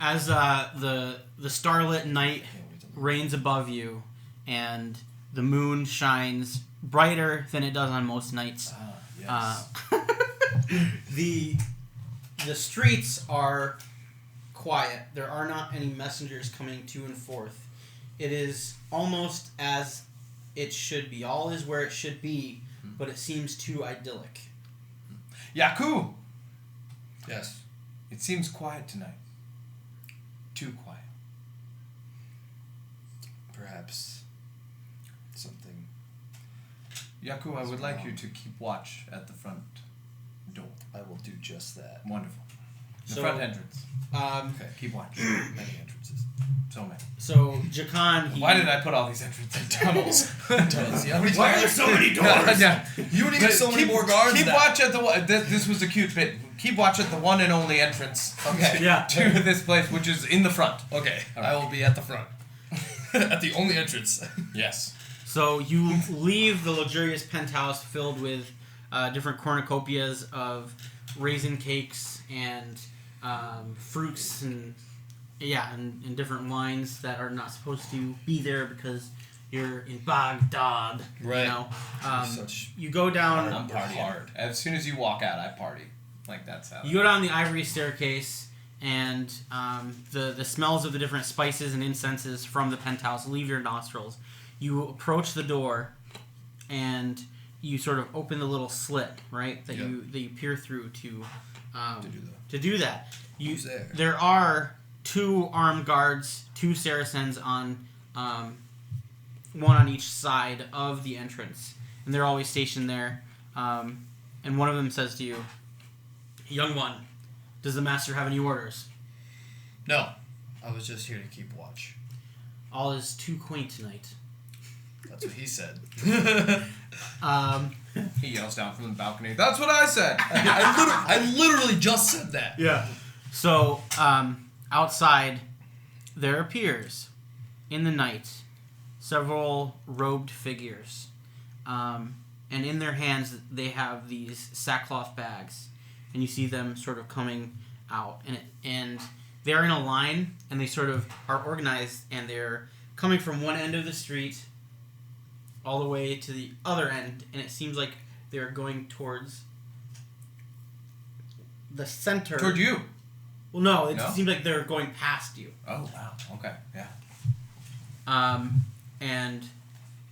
as the starlit night Can't wait to- reigns above you, and the moon shines brighter than it does on most nights. Yes. The streets are quiet. There are not any messengers coming to and forth. It is almost as it should be. All is where it should be, but it seems too idyllic. Jaku! Yes. It seems quiet tonight. Too quiet. Perhaps something. Jaku, I would like you to keep watch at the front door. I will do just that. Wonderful. The So- front entrance. Okay. Keep watch. Many entrances. So many. So Jakan, Why did I put all these entrances in tunnels? Why are there so many doors? Yeah. You need so many keep, more guards. Keep now. watch at the one. This was a cute bit. Keep watch at the one and only entrance. Okay. Yeah. To this place, which is in the front. Okay. All right. I will be at the front. At the only entrance. Yes. So you leave the luxurious penthouse filled with different cornucopias of raisin cakes and fruits and and different wines that are not supposed to be there because you're in Baghdad. Right. You know, Such you go down. I'm partying hard. As soon as you walk out, I party. Like that's how. You go down the ivory staircase, and the smells of the different spices and incenses from the penthouse leave your nostrils. You approach the door, and you sort of open the little slit, right, that Yep. you peer through to do that. to do that. Who's there? There are 2 armed guards, 2 Saracens on one on each side of the entrance, and they're always stationed there. And one of them says to you, "Young one, does the master have any orders?" No. I was just here to keep watch. "All is too quaint tonight." That's what he said. He yells down from the balcony. That's what I said. I literally just said that. Yeah. So, outside, there appears, in the night, several robed figures. And in their hands, they have these sackcloth bags. And you see them sort of coming out. And they're in a line, and they sort of are organized, and they're coming from one end of the street all the way to the other end. And it seems like they're going towards the center. Toward you. Well, no, it No? seems like they're going past you. Oh wow. Okay. Yeah. And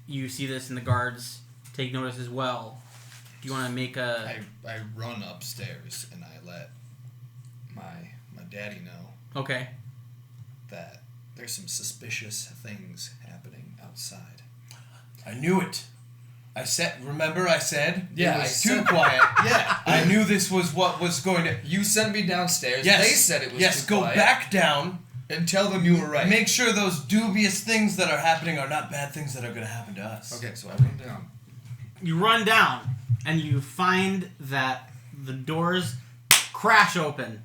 you see this, and the guards take notice as well. Do you want to make a... I run upstairs and I let my daddy know Okay. that there's some suspicious things happening outside. I knew it. I said. Remember, I said. Yeah, It was I too said- quiet. Yeah. I knew this was what was going to. You sent me downstairs. Yes. They said it was Yes. too Go quiet. back down. And tell them you were right. Make sure those dubious things that are happening are not bad things that are going to happen to us. Okay, so I run down. You run down, and you find that the doors crash open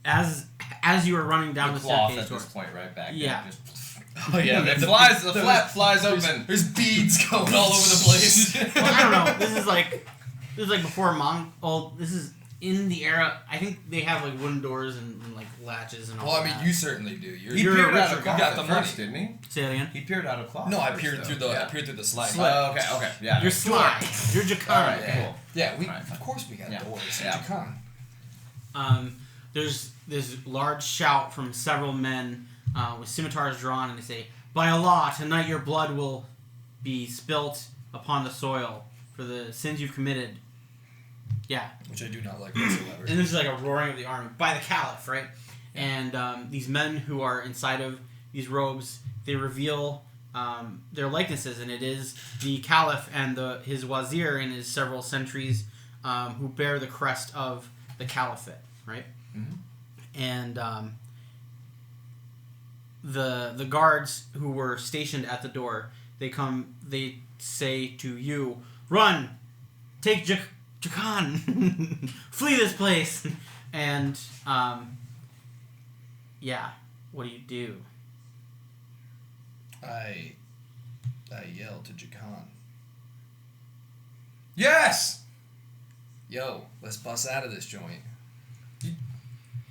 as you are running down the cloth staircase at door. this point, right back. Yeah. Just, Oh yeah, the flap flies open. There's beads going all over the place. Well, I don't know. This is like before this is in the era. I think they have like wooden doors and like latches and all. Well, I mean, that. you certainly do. He You're peered a out richer of guy. cloth got the at money. first, didn't he? Say that again. He peered out of cloth. No, I first, peered though. through the Yeah. I peered through the slide. Okay. Yeah. You're sly. You're Jakan. All right. Cool. Yeah, we Alright, fine. of course we got Yeah. doors. Yeah. Jakan. There's this large shout from several men with scimitars drawn, and they say, "By Allah, tonight your blood will be spilt upon the soil for the sins you've committed." Yeah. Which I do not like whatsoever. And this is like a roaring of the army by the Caliph, right? And these men who are inside of these robes, they reveal their likenesses, and it is the Caliph and his wazir and his several sentries who bear the crest of the Caliphate, right? Mm-hmm. And the guards who were stationed at the door, they say to you, "Run! Take Jakan! Flee this place!" And yeah, what do? I yell to Jakan, Yes! "Yo, let's bust out of this joint."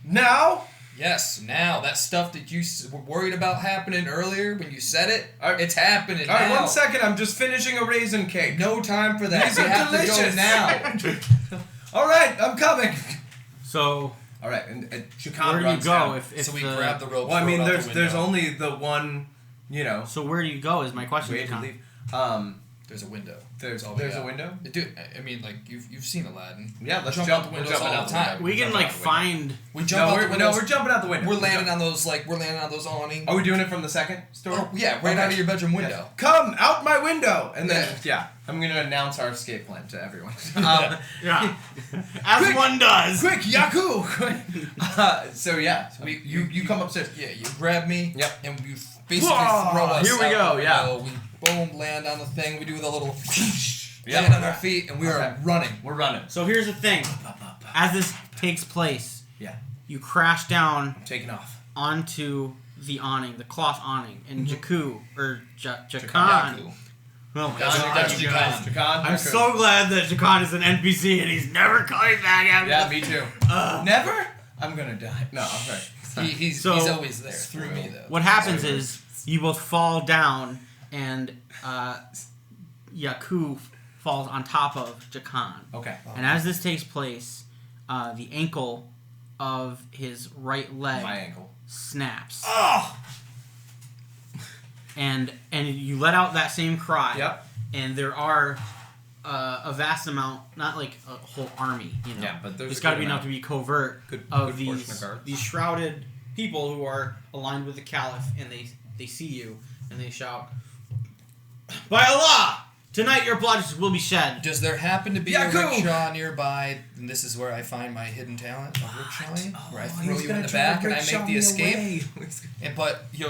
Now? Yes, now. That stuff that you were worried about happening earlier when you said it, it's happening now. Alright, 1 second. I'm just finishing a raisin cake. No time for that. These We are have delicious. to go now. Alright, I'm coming. So Alright, and Jakan where do you runs go down. if So we the, grab the rope. Well, I throw mean, it out there's the window. only the one, So where do you go is my question. way to Jakan. leave. There's a window. There's That's all we a got. window? Dude, I mean, like you've seen Aladdin. Yeah, let's We jump. out the We're windows jumping all out the the window. time. We can Jumping like out the window. find. We jump out the windows. we're jumping out the window. We're landing on those awnings. Are we doing it from the second story? Oh yeah, right out of your bedroom window. Yes. Come out my window, and then I'm gonna announce our escape plan to everyone. Yeah, as Quick! one does. Quick, Jaku! So you come upstairs. Yeah, you grab me. Yep. And you basically Whoa! throw us. Here we out go, the yeah. window. We boom land on the thing. We do the little Yeah. land on our feet, and we are running. We're running. So here's the thing. As this takes place, Yeah. you crash down I'm taking off. onto the awning, the cloth awning, and Jaku or Jakan. Jaku. Oh my That's God, you guys. Jakan. I'm so glad that Jakan is an NPC and he's never coming back after Yeah, this. me too. Never? I'm gonna die. No, I'm right. He's So- always there through me though. What happens is you both fall down, and Jaku falls on top of Jakan. Okay. And as this takes place, the ankle of his right leg My ankle. snaps. Oh! And you let out that same cry. Yep. And there are a vast amount, not like a whole army, you know. Yeah, but there's got to a be good enough to be covert Good of portion of these guards. these shrouded people who are aligned with the Caliph, and they see you and they shout, "By Allah! Tonight your blood will be shed." Does there happen to be Jaku! a rickshaw nearby? And this is where I find my hidden talent of rickshawing, where I throw you in the back and I make the escape. And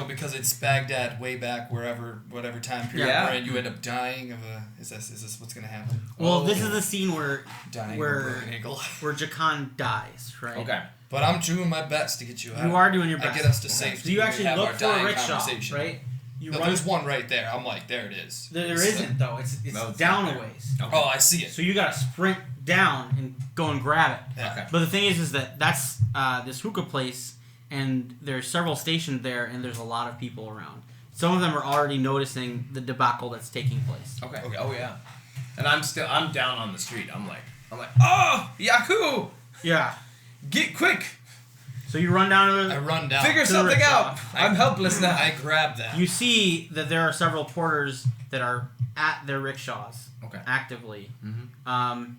because it's Baghdad, way back, whatever time period Yeah. we're in, you end up dying of a. Is this what's gonna happen? Well, this is the scene where Dying where- of a broken ankle. where Jakan dies, right? Okay. But I'm doing my best to get you out. You are doing your I best. get us to Okay. safety. So you We actually have look our for a dying rickshaw, conversation. right? You No, run. there's one right there. I'm like, there it is. There isn't though. It's No, it's down not a there. ways. Okay. Oh, I see it. So you gotta sprint down and go and grab it. Yeah. Okay. But the thing is that's this hookah place, and there's several stationed there, and there's a lot of people around. Some of them are already noticing the debacle that's taking place. Okay. Oh yeah. And I'm down on the street. I'm like, oh, Jaku! Yeah. Get quick! So you run down to I the. run down. Figure to the something rickshaw. out! I'm helpless now. I grab that. You see that there are several porters that are at their rickshaws Okay. actively, Mm-hmm.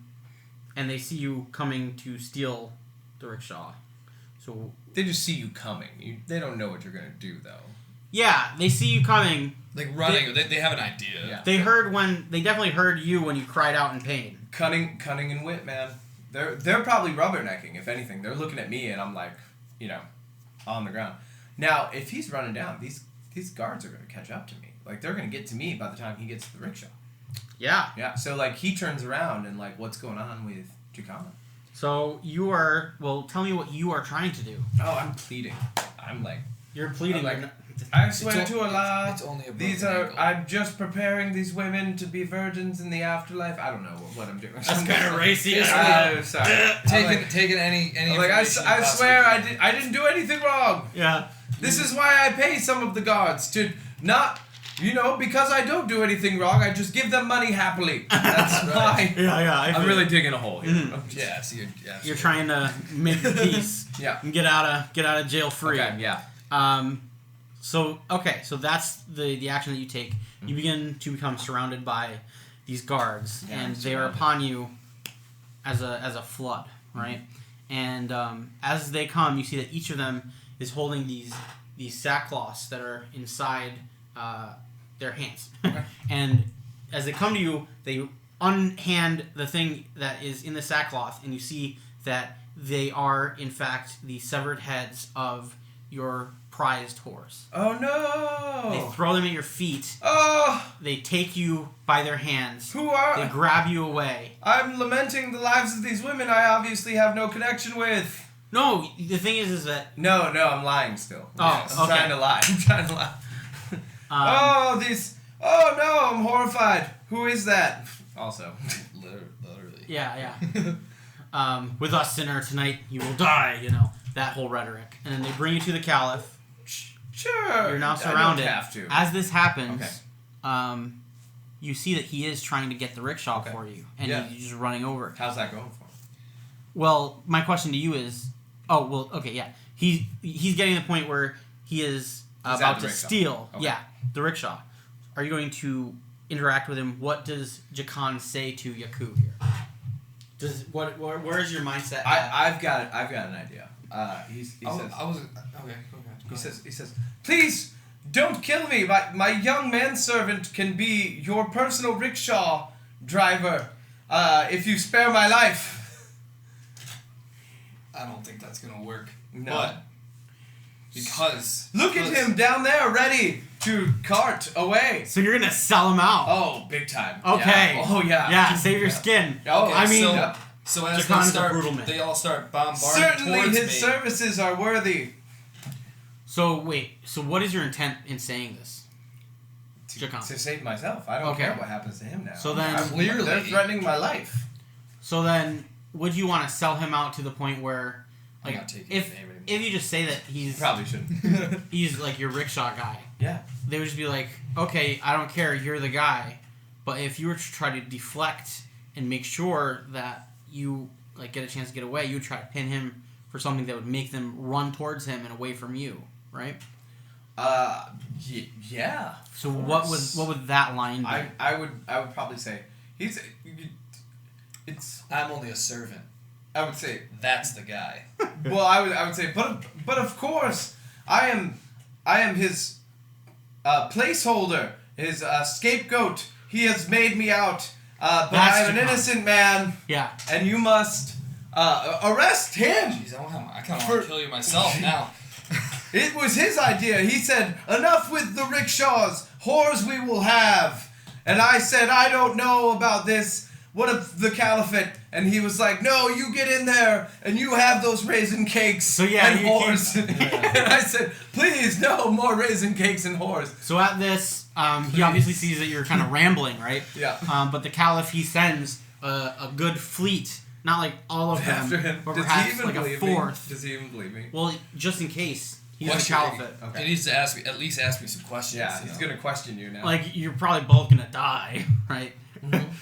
and they see you coming to steal the rickshaw. So They just see you coming. They don't know what you're gonna do though. yeah, they see you coming. Like running. They have an idea. Yeah. They definitely heard you when you cried out in pain. Cunning and wit, man. They're probably rubbernecking. If anything, they're looking at me and I'm like, on the ground. Now, if he's running down, these guards are gonna catch up to me. Like they're gonna get to me by the time he gets to the rickshaw. Yeah. Yeah. So like he turns around and like, what's going on with Jakan? So you are. Well, tell me what you are trying to do. Oh, I'm pleading. I'm like, You're pleading. like, you're not- I swear to Allah, It's only a these broken are. ankle. I'm just preparing these women to be virgins in the afterlife. I don't know what I'm doing. That's kind of racy. I'm sorry. Taking any Like I information you swear possibly I didn't do anything wrong. Yeah. This is why I pay some of the guards to not, because I don't do anything wrong. I just give them money happily. That's why. Yeah. I'm really digging a hole here. Mhm. Yeah, so You're trying to make peace. Yeah. And get out of jail free. Okay. Yeah. So that's the action that you take. You begin to become surrounded by these guards, Yeah, and I'm they are surrounded. upon you as a flood, right? And as they come, you see that each of them is holding these sackcloths that are inside their hands. And as they come to you, they unhand the thing that is in the sackcloth, and you see that they are, in fact, the severed heads of your prized whores. Oh no! They throw them at your feet. Oh! They take you by their hands. Who are... They grab you away. I'm lamenting the lives of these women I obviously have no connection with. No, the thing is that... No, I'm lying still. Oh, I'm okay. trying to lie. Oh no, I'm horrified. Who is that? Also. Literally. Yeah. With us, sinner, tonight you will die, that whole rhetoric. And then they bring you to the Caliph. Sure. You're now surrounded. I don't have to. As this happens, Okay. you see that he is trying to get the rickshaw for you, and he's just running over. How's that going for him? Well, my question to you is, he's getting to the point where he is about to steal, the rickshaw. Are you going to interact with him? What does Jaku say to Jaku here? Where is your mindset? I've got an idea. He says. Okay. He says, please don't kill me. My young manservant can be your personal rickshaw driver. If you spare my life. I don't think that's gonna work. No. But because look at him down there, ready to cart away. So you're gonna sell him out? Oh, big time. Okay. Yeah. Oh yeah. Yeah. Save your skin. Oh, I mean. So as they all start bombarding certainly towards his me. services are worthy. So wait. So what is your intent in saying this? To save myself. I don't care what happens to him now. So then clearly they're threatening my life. So then, would you want to sell him out to the point where, like, I'm not taking his name anymore. if you just say that he's probably shouldn't. he's like your rickshaw guy, yeah, they would just be like, okay, I don't care, you're the guy. But if you were to try to deflect and make sure that you like get a chance to get away, you would try to pin him for something that would make them run towards him and away from you, right? Yeah. So what would that line be? I would probably say I'm only a servant. I would say that's the guy. Well, I would say, but of course, I am his placeholder, his scapegoat. He has made me out, but I am an innocent man. Yeah. And you must arrest him. Jeez, I kind of want to kill you myself now. It was his idea. He said, enough with the rickshaws. Whores we will have. And I said, I don't know about this. What if the caliphate? And he was like, no, you get in there and you have those raisin cakes and whores. And I said, please, no more raisin cakes and whores. So at this, he obviously sees that you're kind of rambling, right? Yeah. But the caliph, he sends a good fleet. Not like all of them, but perhaps like a fourth. Does he even believe me? Well, just in case. He's the caliphate. Okay. He needs to at least ask me some questions. Yeah, he's going to question you now. Like, you're probably both going to die, right?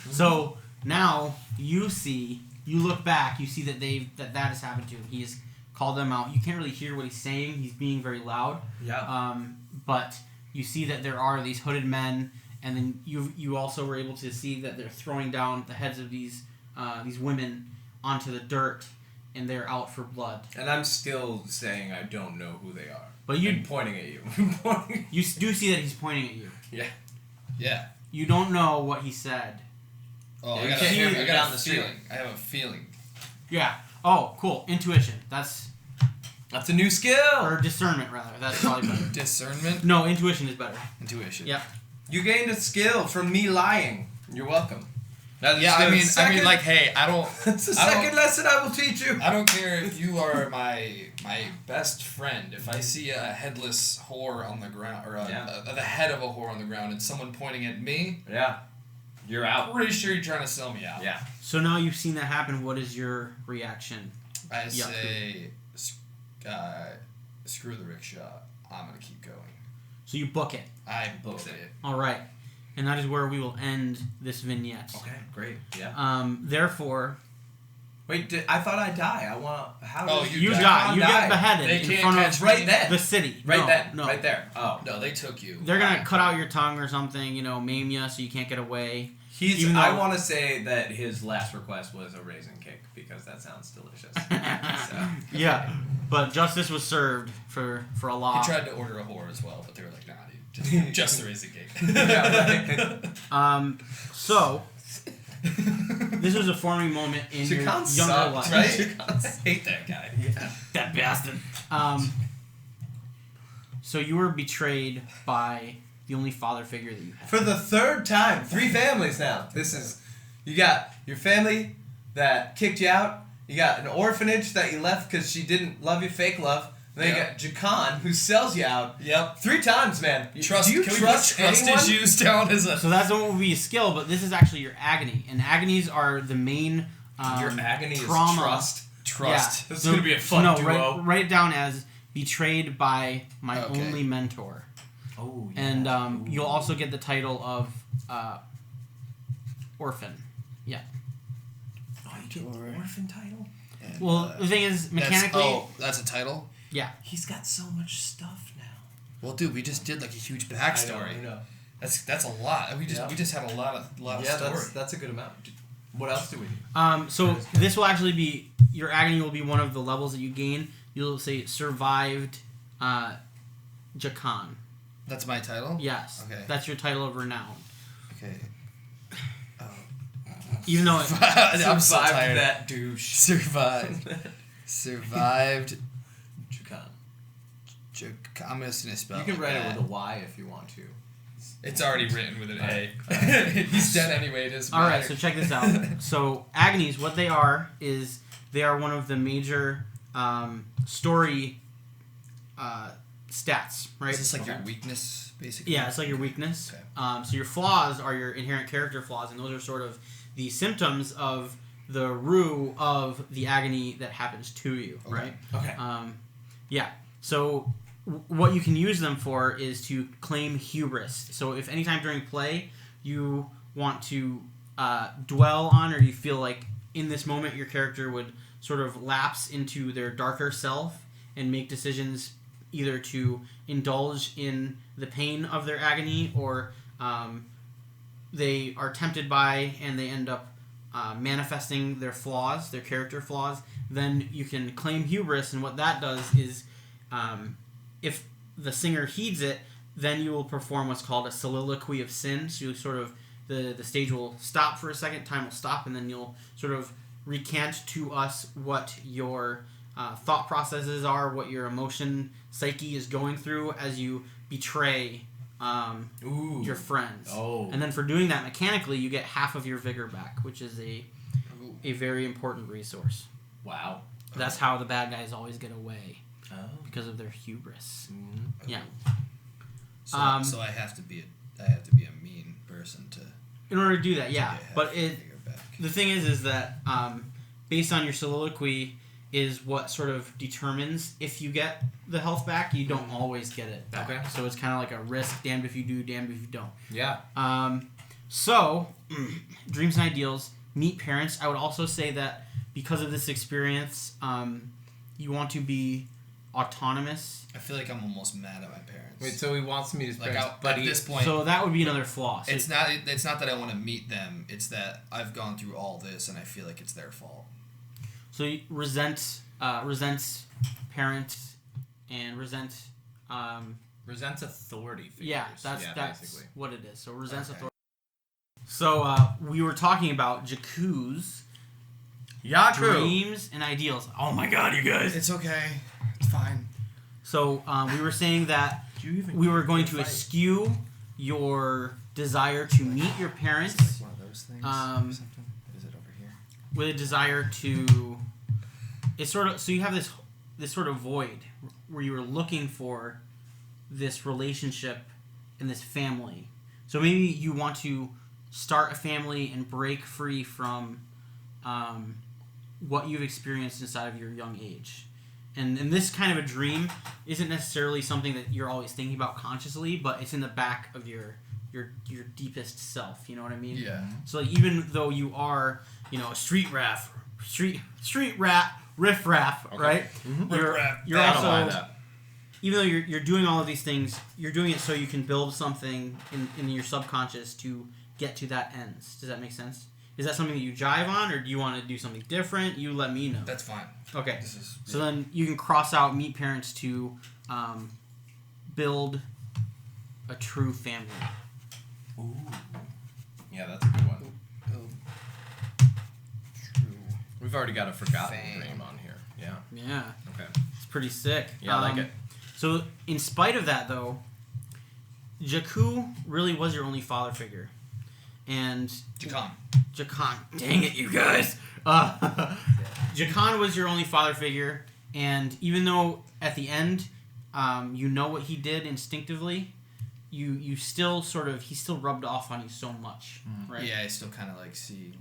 So, now, you look back, you see that has happened to him. He has called them out. You can't really hear what he's saying. He's being very loud. Yeah. But you see that there are these hooded men, and then you also were able to see that they're throwing down the heads of these women onto the dirt, and they're out for blood. And I'm still saying I don't know who they are. But you pointing at you. You do see that he's pointing at you. Yeah. Yeah. You don't know what he said. Oh, Yeah, I you got can't hear me I down got the a street. feeling. I have a feeling. Yeah. Oh, cool. Intuition. That's a new skill. Or discernment, rather. That's probably better. Discernment? No, intuition is better. Intuition. Yeah. You gained a skill from me lying. You're welcome. Yeah, I mean, like, hey, I don't. That's the second lesson I will teach you. I don't care if you are my best friend. If I see a headless whore on the ground, or the head of a whore on the ground, and someone pointing at me, you're out. I'm pretty sure you're trying to sell me out. Yeah. So now you've seen that happen. What is your reaction? I say, screw the rickshaw. I'm gonna keep going. So you book it. I booked it. All right. And that is where we will end this vignette. Okay, great. Yeah. Therefore... Wait, I thought I'd die. I want... How you die. You get beheaded in front of the city. Right No. there. Oh. No, they took you. They're going to cut out your tongue or something, maim you so you can't get away. I want to say that his last request was a raisin cake because that sounds delicious. So. Yeah, but justice was served for a law. He tried to order a whore as well, but they were like, nah, dude, just the raisin cake. Yeah, right. So this was a forming moment in your younger life, right? I hate that guy. Yeah. That bastard. So you were betrayed by the only father figure that you had. For the third time. 3 families now. You got your family that kicked you out. You got an orphanage that you left because she didn't love you, fake love. Then you got Jaku, who sells you out. Yep. 3 times, man. Do you can we trust anyone? issues down as a... So that's what would be a skill, but this is actually your agony. And agonies are the main your agony trauma. Is Trust. Yeah. This is going to be a fun duo. Write it down as betrayed by my only mentor. Oh, yeah. And you'll also get the title of orphan. Yeah. Oh, you get the orphan title? And, well, the thing is, mechanically... That's a title? Yeah. He's got so much stuff now. Well, dude, we just did like a huge backstory. I know. That's a lot. We just had a lot of story. That's a good amount. What else do we need? So this will actually be... Your agony will be one of the levels that you gain. You'll say survived Jaku. That's my title? Yes. Okay. That's your title of renown. Okay. Even though I'm so tired. That douche. Survived Jaku. I'm just gonna spell. You can write it with a Y if you want to. It's already written with an A. He's dead anyway. It doesn't All matter. right, so check this out. So agonies, what they are is they are one of the major story stats, right? Is this like your weakness, basically? Yeah, it's like your weakness. Okay. So your flaws are your inherent character flaws, and those are sort of the symptoms of the root of the agony that happens to you, right? Okay. Yeah. So what you can use them for is to claim hubris. So if anytime during play you want to dwell on, or you feel like in this moment your character would sort of lapse into their darker self and make decisions either to indulge in the pain of their agony, or they are tempted by and they end up manifesting their flaws, their character flaws, then you can claim hubris, and what that does is if the singer heeds it, then you will perform what's called a soliloquy of sin. So you sort of, the stage will stop for a second, time will stop, and then you'll sort of recant to us what your thought processes are, what your emotion psyche is going through as you betray your friends. Oh. And then for doing that mechanically, you get half of your vigor back, which is a very important resource. Wow. That's how the bad guys always get away. Oh. Because of their hubris. Mm-hmm. Yeah. So I have to be a mean person to. In order to do that, yeah. But the the thing is that based on your soliloquy is what sort of determines if you get the health back. You don't always get it back. Okay. So it's kind of like a risk. Damned if you do, damned if you don't. Yeah. So dreams and ideals. Meet parents. I would also say that because of this experience, you want to be autonomous. I feel like I'm almost mad at my parents. Wait, so he wants to meet his parents, but at this point, so that would be another flaw. So it's not that I want to meet them. It's that I've gone through all this and I feel like it's their fault. So you resents parents and resents authority figures. Yeah, that's basically what it is. So resents authority. So we were talking about Jaku's dreams and ideals. Oh my god, you guys! It's okay. It's fine. So we were saying that we were going to eschew your desire to meet your parents. It's like one of those things. Something. Is it over here? With a desire to, it's sort of, so you have this sort of void where you were looking for this relationship and this family. So maybe you want to start a family and break free from what you've experienced inside of your young age. And this kind of a dream isn't necessarily something that you're always thinking about consciously, but it's in the back of your deepest self. You know what I mean? Yeah. So like, even though you are, a street rat, riff-raff, okay, right? Mm-hmm. You're also, even though you're doing all of these things, you're doing it so you can build something in your subconscious to get to that ends. Does that make sense? Is that something that you jive on, or do you want to do something different? You let me know. That's fine. Okay. So then you can cross out meet parents to build a true family. Ooh. Yeah, that's a good one. True. We've already got a forgotten Fame. dream on here. Yeah. Yeah. Okay. It's pretty sick. Yeah, I like it. So in spite of that, though, Jaku really was your only father figure. And Jakan. Dang it, you guys. Jakan was your only father figure, and even though at the end, you know what he did instinctively, you still he still rubbed off on you so much, right? Yeah, I still kind of like see,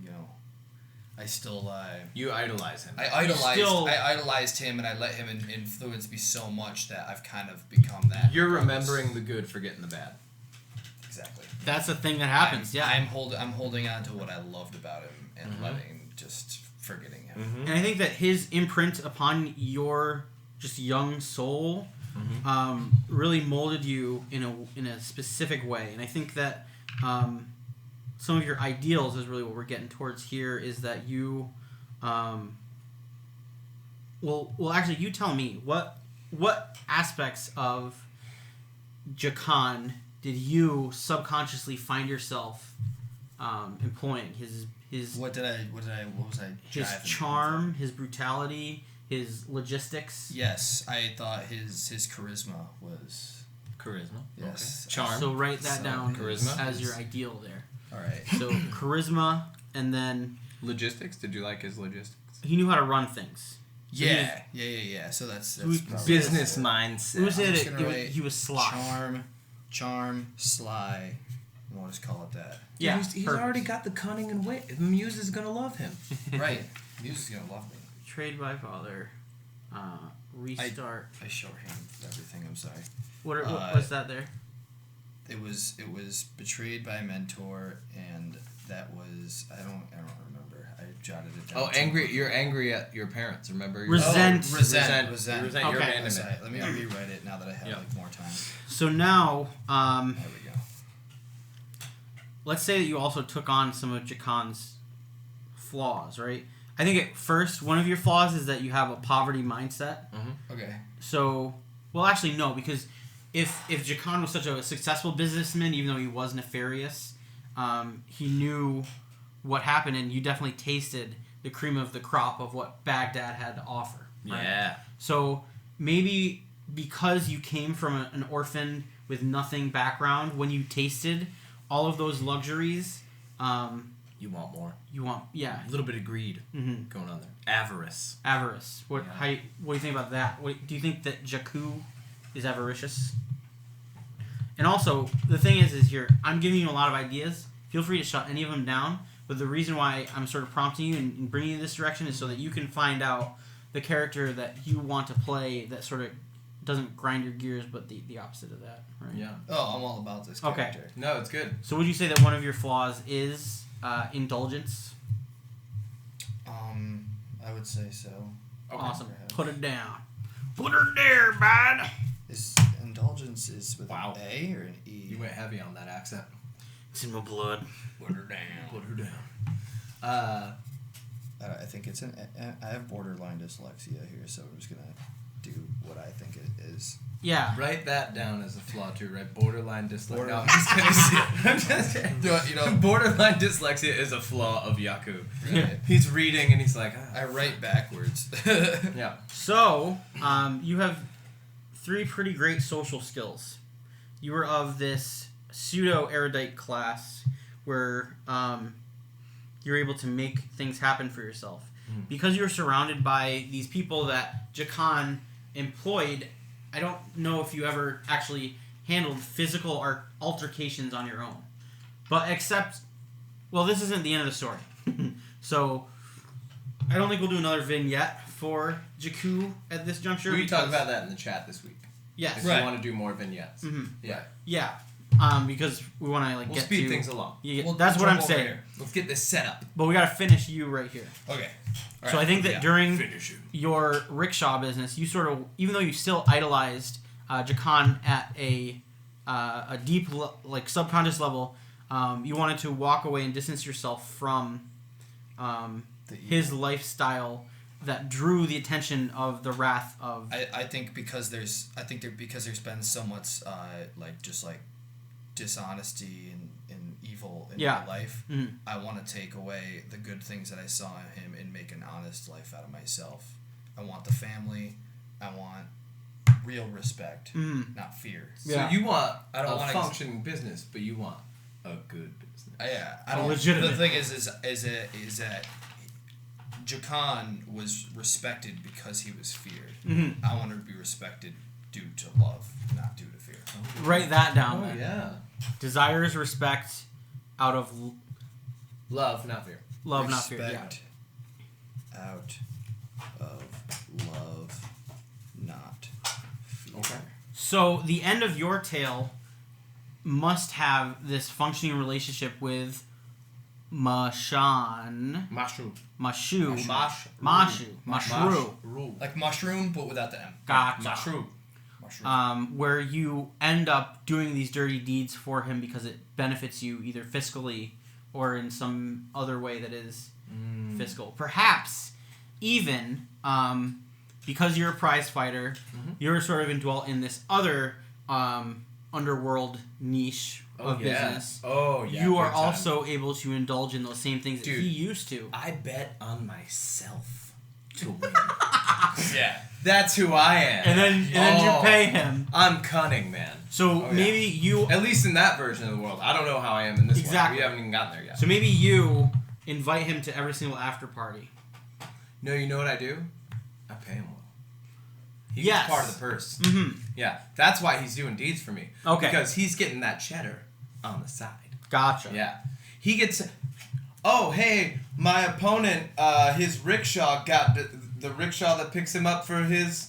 I still You idolize him. I idolized him, and I let him influence me so much that I've kind of become that. You're remembering the good, forgetting the bad. Exactly. That's the thing that happens. I'm holding on to what I loved about him and forgetting him. Mm-hmm. And I think that his imprint upon your just young soul really molded you in a specific way. And I think that some of your ideals is really what we're getting towards here, is that you well actually you tell me what aspects of Jakan did you subconsciously find yourself employing? What was I? His charm, his brutality, his logistics. Yes, I thought his charisma was Charisma. yes. Okay. Charm. So write that down charisma as your ideal there. All right. So charisma, and then Logistics. Did you like his logistics? he knew how to run things. So Yeah. So that's Who's probably Business mindset. It was I'm it. just gonna write He was sly. Charm, sly. We'll just call it that. Yeah, He's perfect. already got the cunning and wit. The muse is gonna love him. Right. Music's gonna love me. Betrayed by father. Restart. I shorthanded everything. I'm sorry. What was that there? It was betrayed by a mentor, and that was I don't remember. I jotted it down. Oh, angry! You're angry at your parents. Remember? Resent. Resent your Okay. abandonment. Sorry, let me rewrite it now that I have more time. So now, There we go. let's say that you also took on some of Jakan's flaws, right? I think at first one of your flaws is that you have a poverty mindset. Mm-hmm. Okay. So, well, actually no, because if Jakan was such a successful businessman, even though he was nefarious, he knew what happened, and you definitely tasted the cream of the crop of what Baghdad had to offer. Right? Yeah. So maybe because you came from an orphan with nothing background, when you tasted all of those luxuries, You want more. a little bit of greed mm-hmm. going on there. Avarice. Avarice. What do you think about that? Do you think that Jaku is avaricious? And also, the thing is here, I'm giving you a lot of ideas. Feel free to shut any of them down. But the reason why I'm sort of prompting you and bringing you in this direction is so that you can find out the character that you want to play that sort of doesn't grind your gears, but the opposite of that, right? Yeah. Oh, I'm all about this character. Okay. No, it's good. So would you say that one of your flaws is indulgence? I would say so. Okay. Awesome. Perhaps. Put it down. Put her there, bud. Indulgence is with Wow. an A or an E? You went heavy on that accent. It's in my blood. Put her down. Put her down. I think it's I have borderline dyslexia here, so I'm just gonna do what I think it is. Yeah. Write that down as a flaw too, right? Borderline dyslexia. Borderline. No, I'm just kidding. Borderline dyslexia is a flaw of Jaku. Right. He's reading and he's like, I write backwards. yeah. So, you have 3 pretty great social skills. You were of this pseudo-erudite class where you're able to make things happen for yourself. Mm. Because you're surrounded by these people that Jakan employed, I don't know if you ever actually handled physical altercations on your own. But this isn't the end of the story. So, I don't think we'll do another vignette for Jaku at this juncture. We talked about that in the chat this week. Yes. If Right. you want to do more vignettes. Mm-hmm. Yeah. Yeah. Because we want to We'll get speed to things along. Yeah, We'll that's what jump I'm over saying. here. Let's get this set up. But we got to finish you right here. Okay. So I think that during Finish you. your rickshaw business, you sort of, even though you still idolized Jakan at a deep, subconscious level, you wanted to walk away and distance yourself from his lifestyle that drew the attention of the wrath of. I think because there's been so much like dishonesty and evil in my life. Mm-hmm. I want to take away the good things that I saw in him and make an honest life out of myself. I want the family. I want real respect, not fear. So you want I don't a want functioning business, but you want a good business. Yeah, I don't. Legitimate. The thing is that Jaku was respected because he was feared. Mm-hmm. I want to be respected due to love, not due to fear. Write that down. Oh then. yeah. Desires respect out of Love, not fear. love, not fear. Yeah. Respect out of love, not fear. Okay. So the end of your tale must have this functioning relationship with Mashrou. Like mushroom, but without the M. Gotcha. Mushroom. Where you end up doing these dirty deeds for him because it benefits you either fiscally or in some other way that is fiscal. Perhaps even because you're a prize fighter, you're sort of indwelt in this other underworld niche of business. Oh, yeah. You are also able to indulge in those same things that he used to. I bet on myself to win. Yeah. That's who I am. And then you pay him. I'm cunning, man. So maybe you... At least in that version of the world. I don't know how I am in this one. We haven't even gotten there yet. So maybe you invite him to every single after party. No, you know what I do? I pay him well. He gets part of the purse. Mm-hmm. Yeah, that's why he's doing deeds for me. Okay. Because he's getting that cheddar on the side. Gotcha. Yeah. He gets... Oh, hey, my opponent, his rickshaw got... The rickshaw that picks him up for his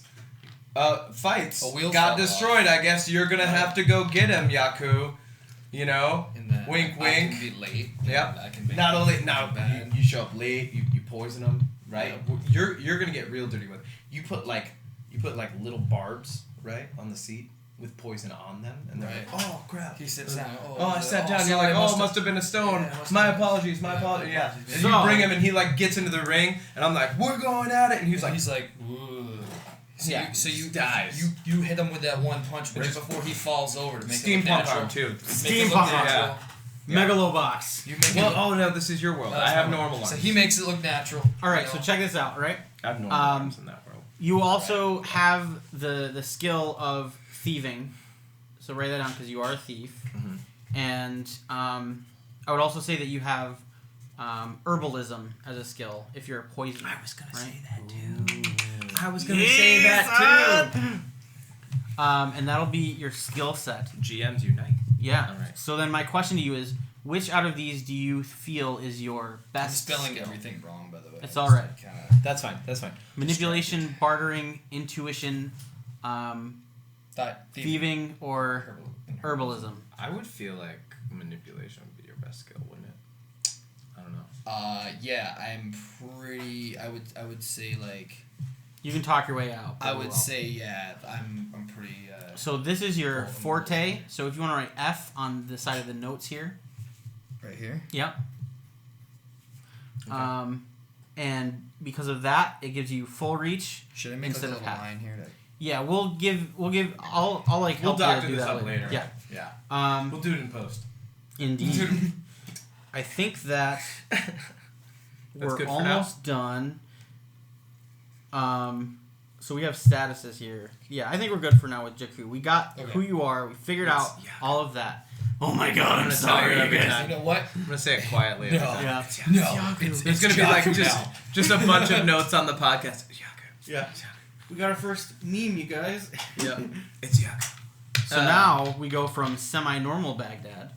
fights got destroyed. I guess you're going to have to go get him, Jaku. You know? Wink, wink. I can be late. Yep. I can make Not only... Now, bad. you show up late, you poison them, right? Yeah. You're going to get real dirty with it. You put like little barbs, right, on the seat with poison on them, and they're like, oh crap. He sits down. I sat down. You're like, oh, it must have been a stone. Yeah, my apologies. Yeah. And So, you bring him, and he like gets into the ring, and I'm like, we're going at it, and he's like, Ooh. So you dies. You hit him with that one punch right before he falls over to make Steampunk it look natural. arm too. Steampunk arm. Megalobox. You make Well, oh no, this is your world. I have normal arms. So he makes it look natural. All right, so check this out, right? I have normal arms in that world. You also have the skill of thieving. So write that down because you are a thief. Mm-hmm. And I would also say that you have herbalism as a skill if you're a poisoner. I was going to right? say that too. I was going to say that too. And that'll be your skill set. GMs unite. Yeah. All right. So then my question to you is, which out of these do you feel is your I'm best spelling skill? everything wrong, by the way. It's all right. That's fine. Manipulation, bartering, intuition, thieving, or herbalism. I would feel like manipulation would be your best skill, wouldn't it? I don't know. Yeah, I'm pretty. I would say like. You can talk your way out. I would say yeah. I'm pretty. So this is your forte. So if you want to write F on the side of the notes here. Right here. Yep. Okay. And because of that, it gives you full reach. Should I make instead a of little half. line here? Yeah, we'll give. I'll like We'll help you doctor do this that up later. Yeah. We'll do it in post. Indeed. I think that we're good for almost done. So we have statuses here. Yeah, I think we're good for now with Jaku. We got who you are. We figured out all of that. Oh my god, I'm sorry, you guys. You know what? I'm gonna say it quietly. No. Yeah. No. It's gonna be like just a bunch of notes on the podcast. Yeah. We got our first meme, you guys. Yeah. It's Jaku. So now we go from semi-normal Baghdad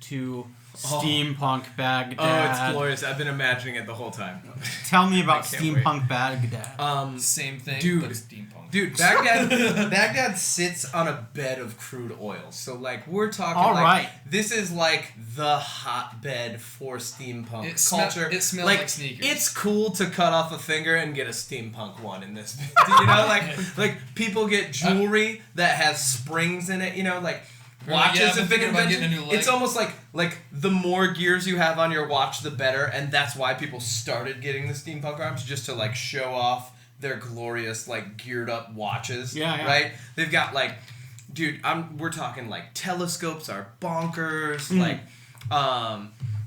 to steampunk Baghdad. Oh, it's glorious. I've been imagining it the whole time. Tell me about can't steampunk Baghdad. Same thing, dude, but steampunk. Dude, Baghdad sits on a bed of crude oil. So, like, we're talking this is like the hotbed for steampunk culture. It smells like sneakers. It's cool to cut off a finger and get a steampunk one in this. You know, like people get jewelry that has springs in it. You know, like watches Yeah, have been thinking about invented. getting a new leg. It's almost like the more gears you have on your watch, the better, and that's why people started getting the steampunk arms, just to like show off their glorious like geared up watches. Yeah. Right? They've got like, dude, we're talking like telescopes are bonkers. Like,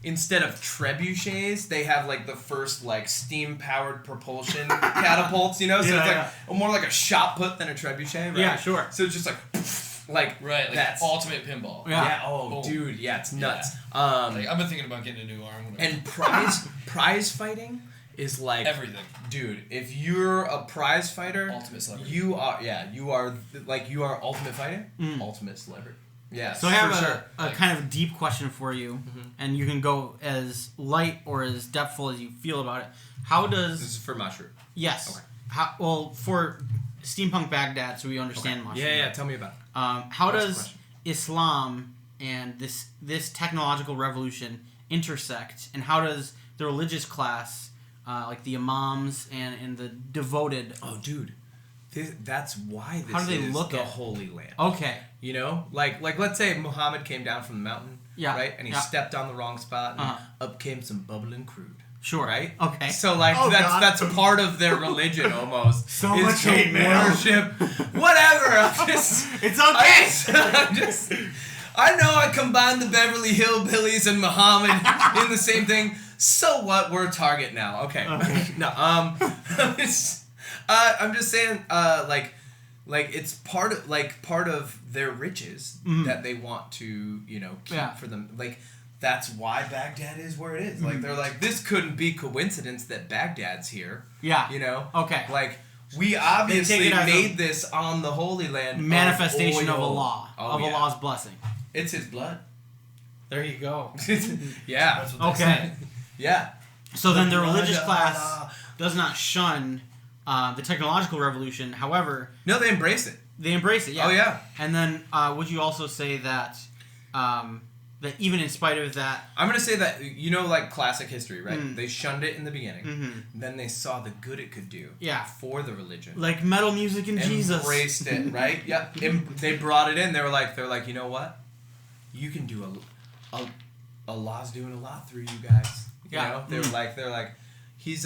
instead of trebuchets, they have like the first like steam powered propulsion catapults. You know, so it's like more like a shot put than a trebuchet. Right? Yeah, sure. So it's just like Right, like that's ultimate pinball. Yeah. Oh, dude. Yeah, it's nuts. Like, I've been thinking about getting a new arm. Whatever. And prize fighting is like everything. Dude, if you're a prize fighter, Ultimate celebrity. you are ultimate fighter, ultimate celebrity. Yeah. So I have for a kind of deep question for you, and you can go as light or as depthful as you feel about it. How does... This is for Mashrou. Yes. Okay. Well, for Steampunk Baghdad, so we understand Mashrou. Yeah, tell me about it. How does Islam and this technological revolution intersect, and how does the religious class, like the imams and the devoted... Oh, dude. That's why this How do they is look the at Holy Land. Okay. You know? Like let's say Muhammad came down from the mountain, right? And he stepped on the wrong spot, and up came some bubbling crude. Sure. Right? Okay. So that's part of their religion almost. So is much to hate mail. worship. Whatever. It's okay. I know I combined the Beverly Hillbillies and Muhammad in the same thing. So what? We're a target now. Okay. No. I'm just saying. Like it's part of their riches that they want to keep for them. Like that's why Baghdad is where it is. Like they're like, this couldn't be coincidence that Baghdad's here. Yeah. You know. Okay. Like we obviously made this on the Holy Land. Manifestation of Allah. Oh, of Allah's blessing. It's his blood. There you go. Yeah. That's what they say. Yeah. So then the religious class does not shun the technological revolution. However, no, they embrace it. They embrace it. Yeah. Oh yeah. And then would you also say that that even in spite of that, I'm gonna say that like classic history, right? They shunned it in the beginning. Then they saw the good it could do. Yeah. For the religion. Like metal music and Jesus. Embraced it, right? Yep. They brought it in. They were like, you know what? You can do Allah's doing a lot through you guys. You know? They're like, he's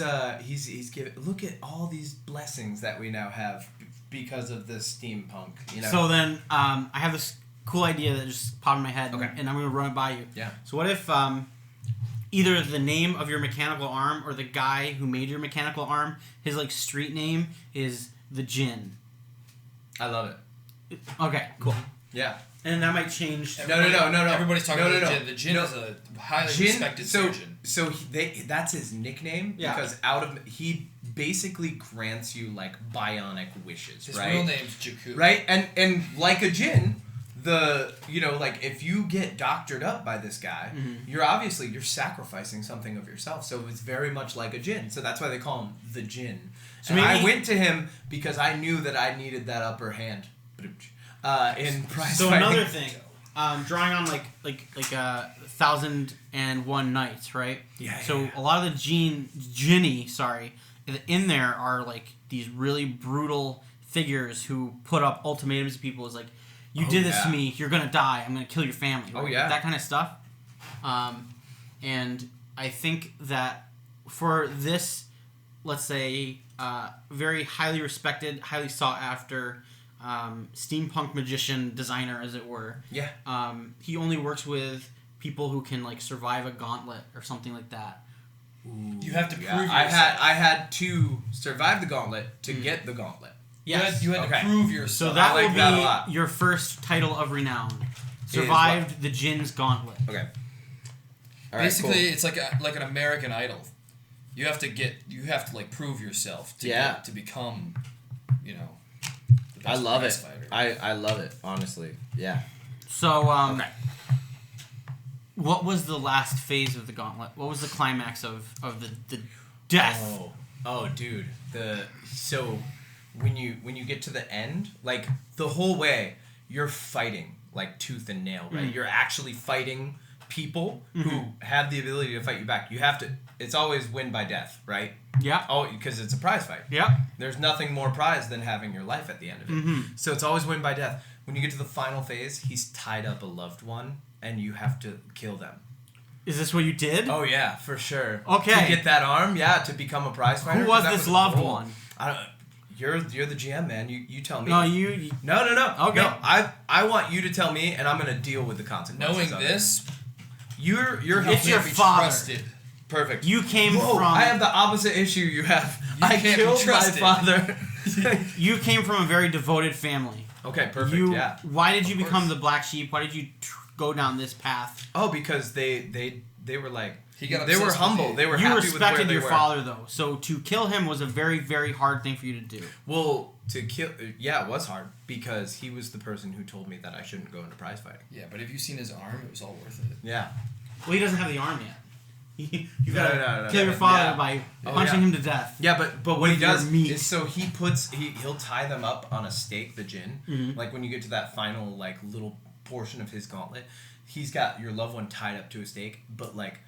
giving. Look at all these blessings that we now have because of this steampunk. So then, I have this cool idea that just popped in my head, and I'm gonna run it by you. Yeah. So what if either the name of your mechanical arm or the guy who made your mechanical arm, his like street name is the Jinn? I love it. Okay. Cool. Yeah. And that might change. No. Everybody's talking about the Jinn. The Jinn is a highly respected surgeon. So that's his nickname because he basically grants you like bionic wishes, his right? real name's Jaku. Right? And like a Jinn, like if you get doctored up by this guy, you're sacrificing something of yourself. So it's very much like a Jinn. So that's why they call him the Jinn. So I went to him because I knew that I needed that upper hand. In prize so fighting. Another thing, drawing on like 1001 Nights, right? Yeah. So a lot of the Jinni, in there are like these really brutal figures who put up ultimatums to people. Is like, you did this to me, you're gonna die. I'm gonna kill your family. Right? Oh yeah. That kind of stuff. And I think that for this, let's say, very highly respected, highly sought after. Steampunk magician designer, as it were. Yeah. He only works with people who can like survive a gauntlet or something like that. Ooh, you have to prove yourself. I had to survive the gauntlet to get the gauntlet. Yes. You had to prove yourself. So that will be your first title of renown. Survived the Jinn's gauntlet. Okay. All right, basically, cool. it's like an American Idol. You have to like prove yourself to become, I love it. Fighter. I love it, honestly. Yeah. So, what was the last phase of the gauntlet? What was the climax of the death? Oh, dude. So when you get to the end, like the whole way, you're fighting like tooth and nail, right? You're actually fighting people who have the ability to fight you back. You have to. It's always win by death, right? Yeah. Oh, because it's a prize fight. Yeah. There's nothing more prize than having your life at the end of it. So it's always win by death. when you get to the final phase, he's tied up a loved one, and you have to kill them. Is this what you did? Oh yeah, for sure. Okay. To get that arm, to become a prize fighter. Who was 'cause that this the loved goal. one? I don't. You're the GM, man. You tell me. No, you. No. Okay. No, I want you to tell me, and I'm gonna deal with the consequences. Knowing of it. this, You're It's your father. trusted. perfect. You came Whoa, from. I have the opposite issue you have. I can't be killed my trusted. father. You came from a very devoted family. Okay, perfect. You. Yeah. Why did you Of become course. the black sheep? Why did you go down this path? Oh, because they were like He got they were obsessed with humble. you. They were You happy with where respected they your were. father, though. So to kill him was a very, very hard thing for you to do. Well, to kill, it was hard because he was the person who told me that I shouldn't go into prize fighting. Yeah, but if you seen his arm, it was all worth it. Yeah. Well, he doesn't have the arm yet. You No, gotta no, kill your father yeah. by Oh, punching yeah. him to death. Yeah, but what he With your does meat. is so he'll tie them up on a stake, the djinn. Mhm. Like when you get to that final like little portion of his gauntlet, he's got your loved one tied up to a stake, but like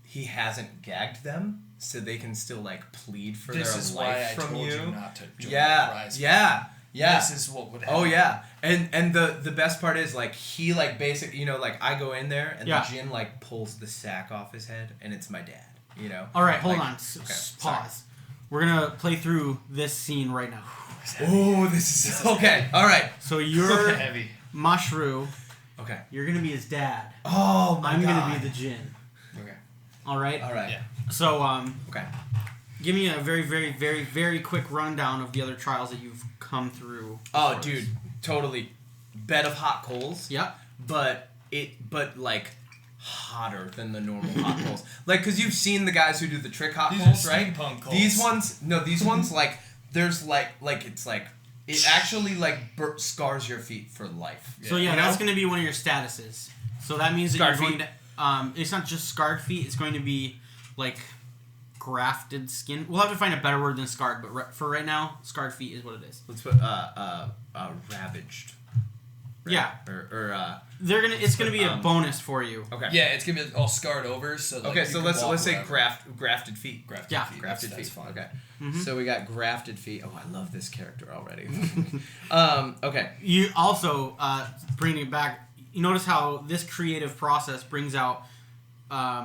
he hasn't gagged them, so they can still like plead for This their is life why I from told you. you not to join the Yeah, prize. yeah. This is what would happen. Oh yeah, and the best part is like he like basically like I go in there and Yeah. the djinn like pulls the sack off his head and it's my dad. All right, hold Like- on. okay, Pause. We're gonna play through this scene right now. Oh, this is okay. All right. So you're heavy. Mashrou. Okay. You're gonna be his dad. Oh my I'm god. gonna be the djinn. Okay. All right. All right. Yeah. So Okay. give me a very, very, very, very quick rundown of the other trials that you've come through. Oh, dude, totally. Bed of hot coals. Yep. But like hotter than the normal hot coals. Like, cause you've seen the guys who do the trick hot These coals, are right? steampunk coals. These ones like there's like it's like it actually like scars your feet for life. So You know? that's gonna be one of your statuses. So that means that Scarred you're going to. It's not just scarred feet. It's going to be like grafted skin. We'll have to find a better word than scarred, but for right now, scarred feet is what it is. Let's put ravaged. Right? Yeah. Or It's gonna be a bonus for you. okay. Yeah, it's gonna be all scarred over. So like, Okay, you so can let's walk say wherever. grafted feet. Grafted Yeah. feet. Grafted that's feet. fine. Okay. Mhm. So we got grafted feet. Oh, I love this character already. Okay. You also bringing it back. You notice how this creative process brings out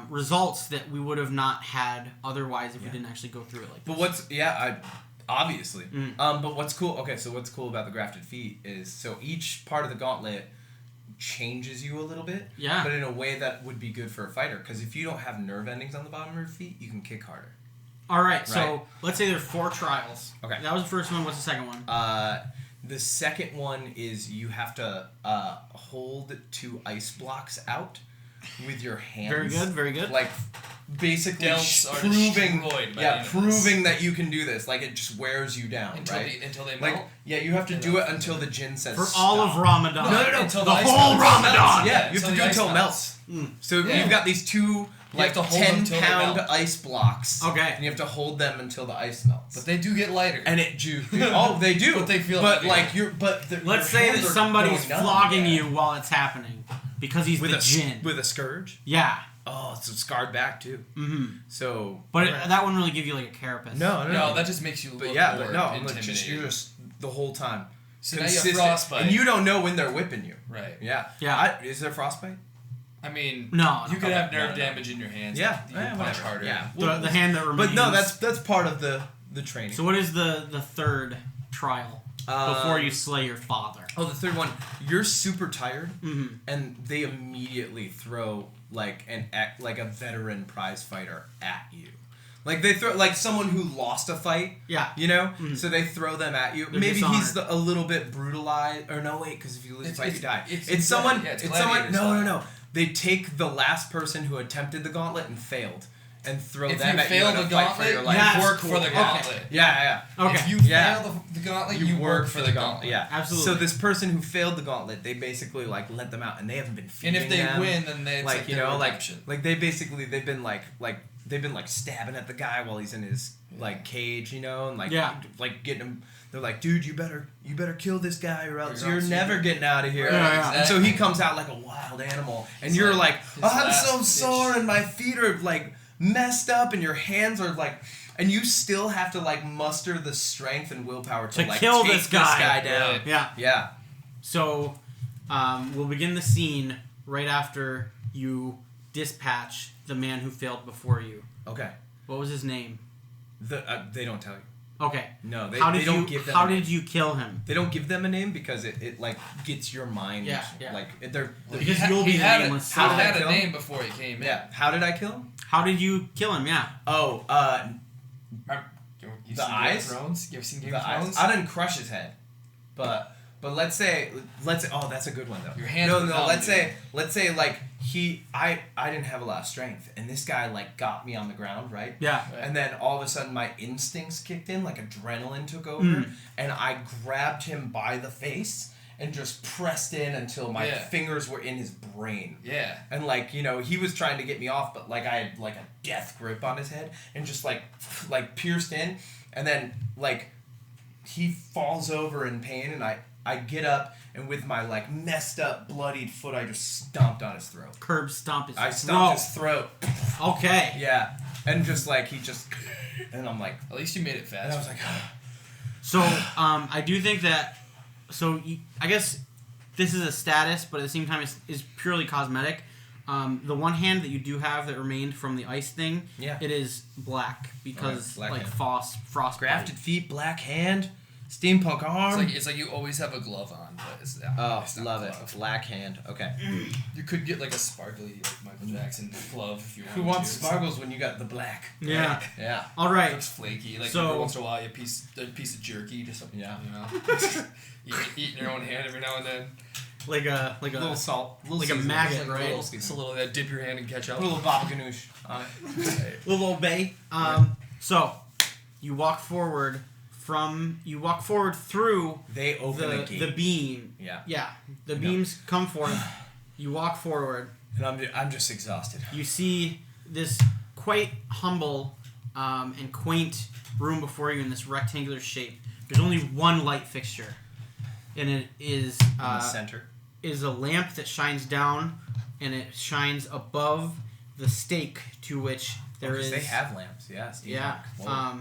results that we would have not had otherwise if we didn't actually go through it like this. But obviously. Mm. But what's cool? Okay, so what's cool about the grafted feet is so each part of the gauntlet changes you a little bit. Yeah. But in a way that would be good for a fighter, because if you don't have nerve endings on the bottom of your feet, you can kick harder. All right. So Right. let's say there are 4 trials. Okay. That was the first one. What's the second one? The second one is you have to hold 2 ice blocks out with your hands. Very good. Very good. Like basically Delts are proving, destroyed by yeah, the proving that you can do this. Like it just wears you down, right? Until they Like melt. yeah, you have to do it until the djinn says For stop. all of Ramadan. No. Until the ice whole melts. Ramadan. Yeah, you have to do it until it melts. melts. Mm. So Yeah. you've got these 2 like have to hold them 10 till they pound melt. ice blocks. Okay. And you have to hold them until the ice melts. But they do get lighter. And it oh they do. But they feel But heavier. like you're Let's say that somebody's flogging you you while it's happening because he's with the a djinn. with a scourge. Yeah. Oh, it's scarred back too. Mm-hmm. So, But that wouldn't really give you like a carapace. no, that just makes you look But yeah, more but no, I'm like intimidating. you're just the whole time. So now you have consistent, frostbite. and you don't know when they're whipping you. Right. Yeah. Yeah. Is there frostbite? I mean, No. you could have nerve no. damage in your hands. Yeah. You can punch harder. Yeah. The hand that remains. But no, that's part of the training. So what is the third trial before you slay your father? Oh, the third one. You're super tired, Mm-hmm. and they immediately throw like a veteran prize fighter at you. Like they throw like someone who lost a fight. Yeah. You know, Mhm. so they throw them at you. They're Maybe he's dishonored. a little bit brutalized, or no, wait, because if you lose a fight, you die. it's someone. yeah, it's it's someone. gladiator No, style. no. They take the last person who attempted the gauntlet and failed, and throw If them you at fail you in the a fight for gauntlet, your you life. That's work cool. for the Okay. gauntlet. Yeah. Okay. If you Yeah. fail the gauntlet, You work for the gauntlet. Yeah, Absolutely. So this person who failed the gauntlet, they basically like let them out, and they haven't been And feeding if they them. win, then they it's like you their know, redemption. like they've been like stabbing at the guy while he's in his like cage, you know, and like getting him. They're like, dude, you better kill this guy or else you're never getting out of here. Right, Yeah. And so he comes out like a wild animal, and It's you're like like, his I'm last so ditch. sore, and my feet are like messed up, and your hands are like. And you still have to like muster the strength and willpower to like kill take this guy. down. Right. Yeah. Yeah. So we'll begin the scene right after you dispatch the man who failed before you. Okay. What was his name? They don't tell you. Okay. No, they don't give them. How did you kill him? They don't give them a name because it like gets your mind. Yeah. Like they're because you'll be the nameless. He had a name before he came in. Yeah. How did I kill him? How did you kill him? Yeah. Oh, You've the seen eyes. Game of Thrones? You've seen Game The of Thrones? eyes. I didn't crush his head, but let's say oh, that's a good one though. Your hands. No. Let's say like I didn't have a lot of strength, and this guy like got me on the ground, right? Yeah. And then all of a sudden my instincts kicked in, like adrenaline took over, and I grabbed him by the face and just pressed in until my fingers were in his brain. Yeah. And like, you know, he was trying to get me off, but like I had like a death grip on his head and just like pierced in, and then like he falls over in pain, and I get up, and with my like messed up bloodied foot I just stomped on his throat. Curb stomp his throat. I stomped his throat. Okay. Yeah. And just like and I'm like, at least you made it fast. and I was like, So I do think that. So I guess this is a status, but at the same time is purely cosmetic. The one hand that you do have that remained from the ice thing, it is black because black like hand. frost. grafted feet, black hand, steampunk arm. It's like you always have a glove on, but it's Oh, not love a it. glove. Black hand. Okay. You could get like a sparkly like Michael Jackson glove if you want. Who wants sparkles when you got the black? Yeah. Yeah. All It right. looks flaky. Like So- every once in a while, you a piece of jerky, just something. Yeah. You know, eating your own hand every now and then. Like a Little salt, little like a seasoning, maggot, just right? Just a little dip your hand in ketchup. A little baba ganoush on it. little obey. So you walk forward through They open a gate. the beam. Yeah. Yeah. The beams come forth. You walk forward. And I'm just exhausted. You see this quite humble and quaint room before you in this rectangular shape. There's only one light fixture, and it is In the center. is a lamp that shines down, and it shines above the stake to which there is. They have lamps. Yeah. Yeah. Whoa.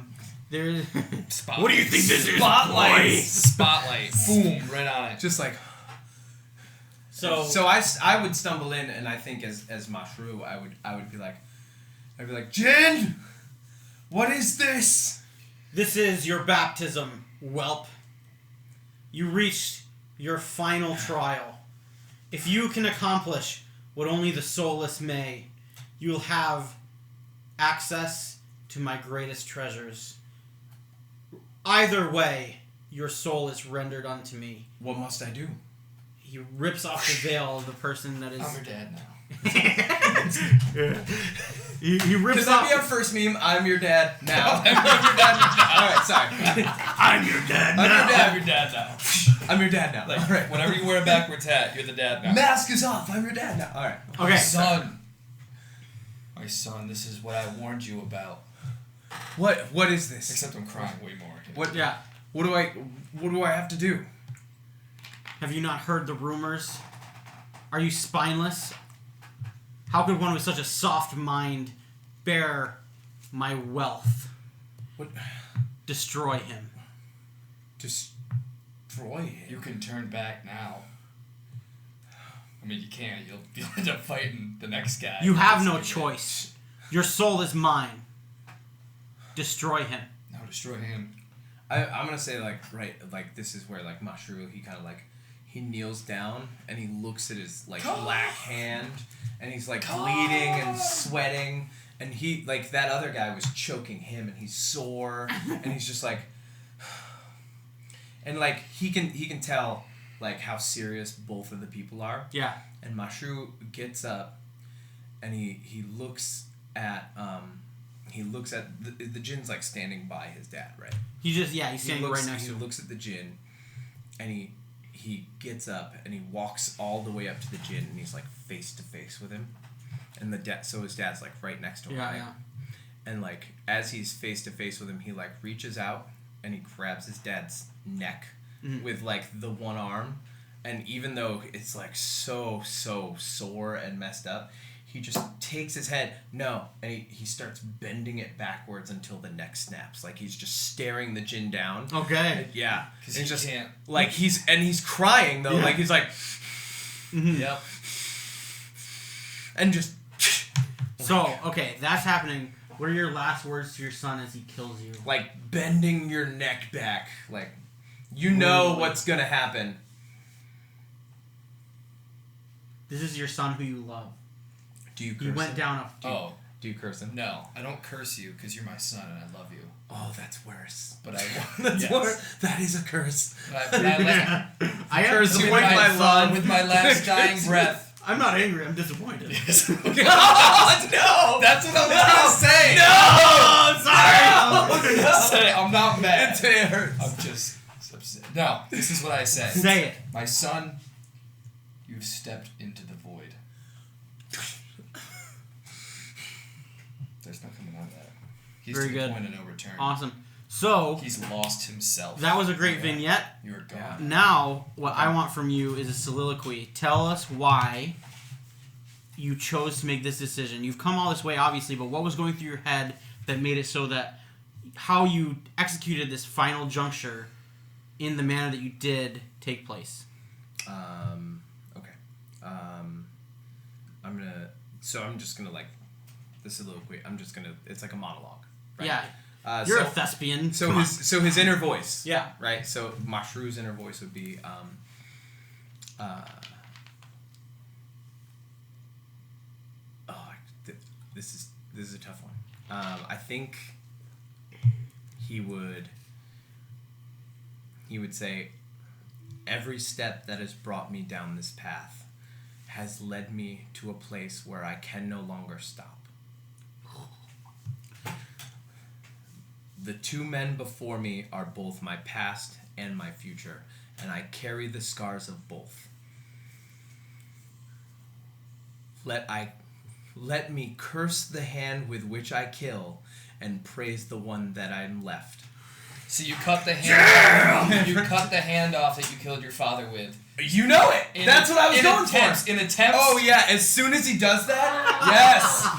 There's. Spotlight. What do you think this is? Spotlight. Spotlight. Boom. Right on it. Just like. So I would stumble in, and I think as Mashrou, I would be like, Jin, what is this? this is your baptism, whelp. You reached your final trial. If you can accomplish what only the soulless may, you will have access to my greatest treasures. Either way, your soul is rendered unto me. What must I do? He rips off the veil of the person that is. I'm your dad now. He rips Could that off. be our first meme? I'm your dad now. I'm your dad now. All right, sorry. I'm your dad I'm now. your dad. I'm your dad now. I'm your dad now. Like, All right. whenever you wear a backwards hat, you're the dad now. Mask is off. I'm your dad now. All right. Okay. My son, this is what I warned you about. What is this? Except I'm crying way more. What? Yeah. What do I have to do? Have you not heard the rumors? Are you spineless? How could one with such a soft mind bear my wealth? What? Destroy him. Destroy him. You can turn back now. I mean, you can't. You'll end up fighting the next guy. You have no choice. Your soul is mine. Destroy him. No, destroy him. I'm gonna say like this is where like Mashrou, he kind of like he kneels down and he looks at his like black hand and he's like bleeding and sweating, and he like that other guy was choking him and he's sore and he's just like, and like he can tell like how serious both of the people are. Yeah. And Mashrou gets up and he looks at the Jin's like standing by his dad, right? He's standing right next to him. He looks at the Jin, and he gets up and he walks all the way up to the Jin, and he's like face to face with him, and so his dad's like right next to him. Yeah, right? yeah. And like as he's face to face with him, he like reaches out and he grabs his dad's neck with like the one arm, and even though it's like so sore and messed up, he just takes his head, and he starts bending it backwards until the neck snaps. Like he's just staring the Jinn down. Okay. Yeah. Because he just can't. Like he's crying though. Like he's like. Yep. And just. So, okay, that's happening. What are your last words to your son as he kills you? Like bending your neck back. Like, you know what's gonna happen. This is your son who you love. Do you curse He went him? down Do you curse him? No, I don't curse you because you're my son and I love you. Oh, that's worse. But I That's worse. That is a curse. But I I am curse you with with my love. with my last dying breath. I'm not angry. I'm disappointed. Oh, no! That's what I was gonna say. No! I'm sorry. I'm not mad. It hurts. I'm just upset. No, this is what I say. Say it. My son, you've stepped into the void. There's no coming out of that. He's Very to good. the point of no return. Awesome. So, He's lost himself. that was a great vignette. You're gone. Yeah. Now, what I want from you is a soliloquy. Tell us why you chose to make this decision. You've come all this way, obviously, but what was going through your head that made it so that how you executed this final juncture in the manner that you did take place? Okay. I'm just gonna like the soliloquy. It's like a monologue. Right? Yeah. You're so, a thespian. So his inner voice. Yeah. Right. So Mashrou's inner voice would be this is a tough one. I think he would say, every step that has brought me down this path has led me to a place where I can no longer stop. The two men before me are both my past and my future, and I carry the scars of both. Let me curse the hand with which I kill, and praise the one that I'm left. So you cut the hand. You cut the hand off that you killed your father with. You know it. That's what I was going for. In attempts. Oh yeah! As soon as he does that,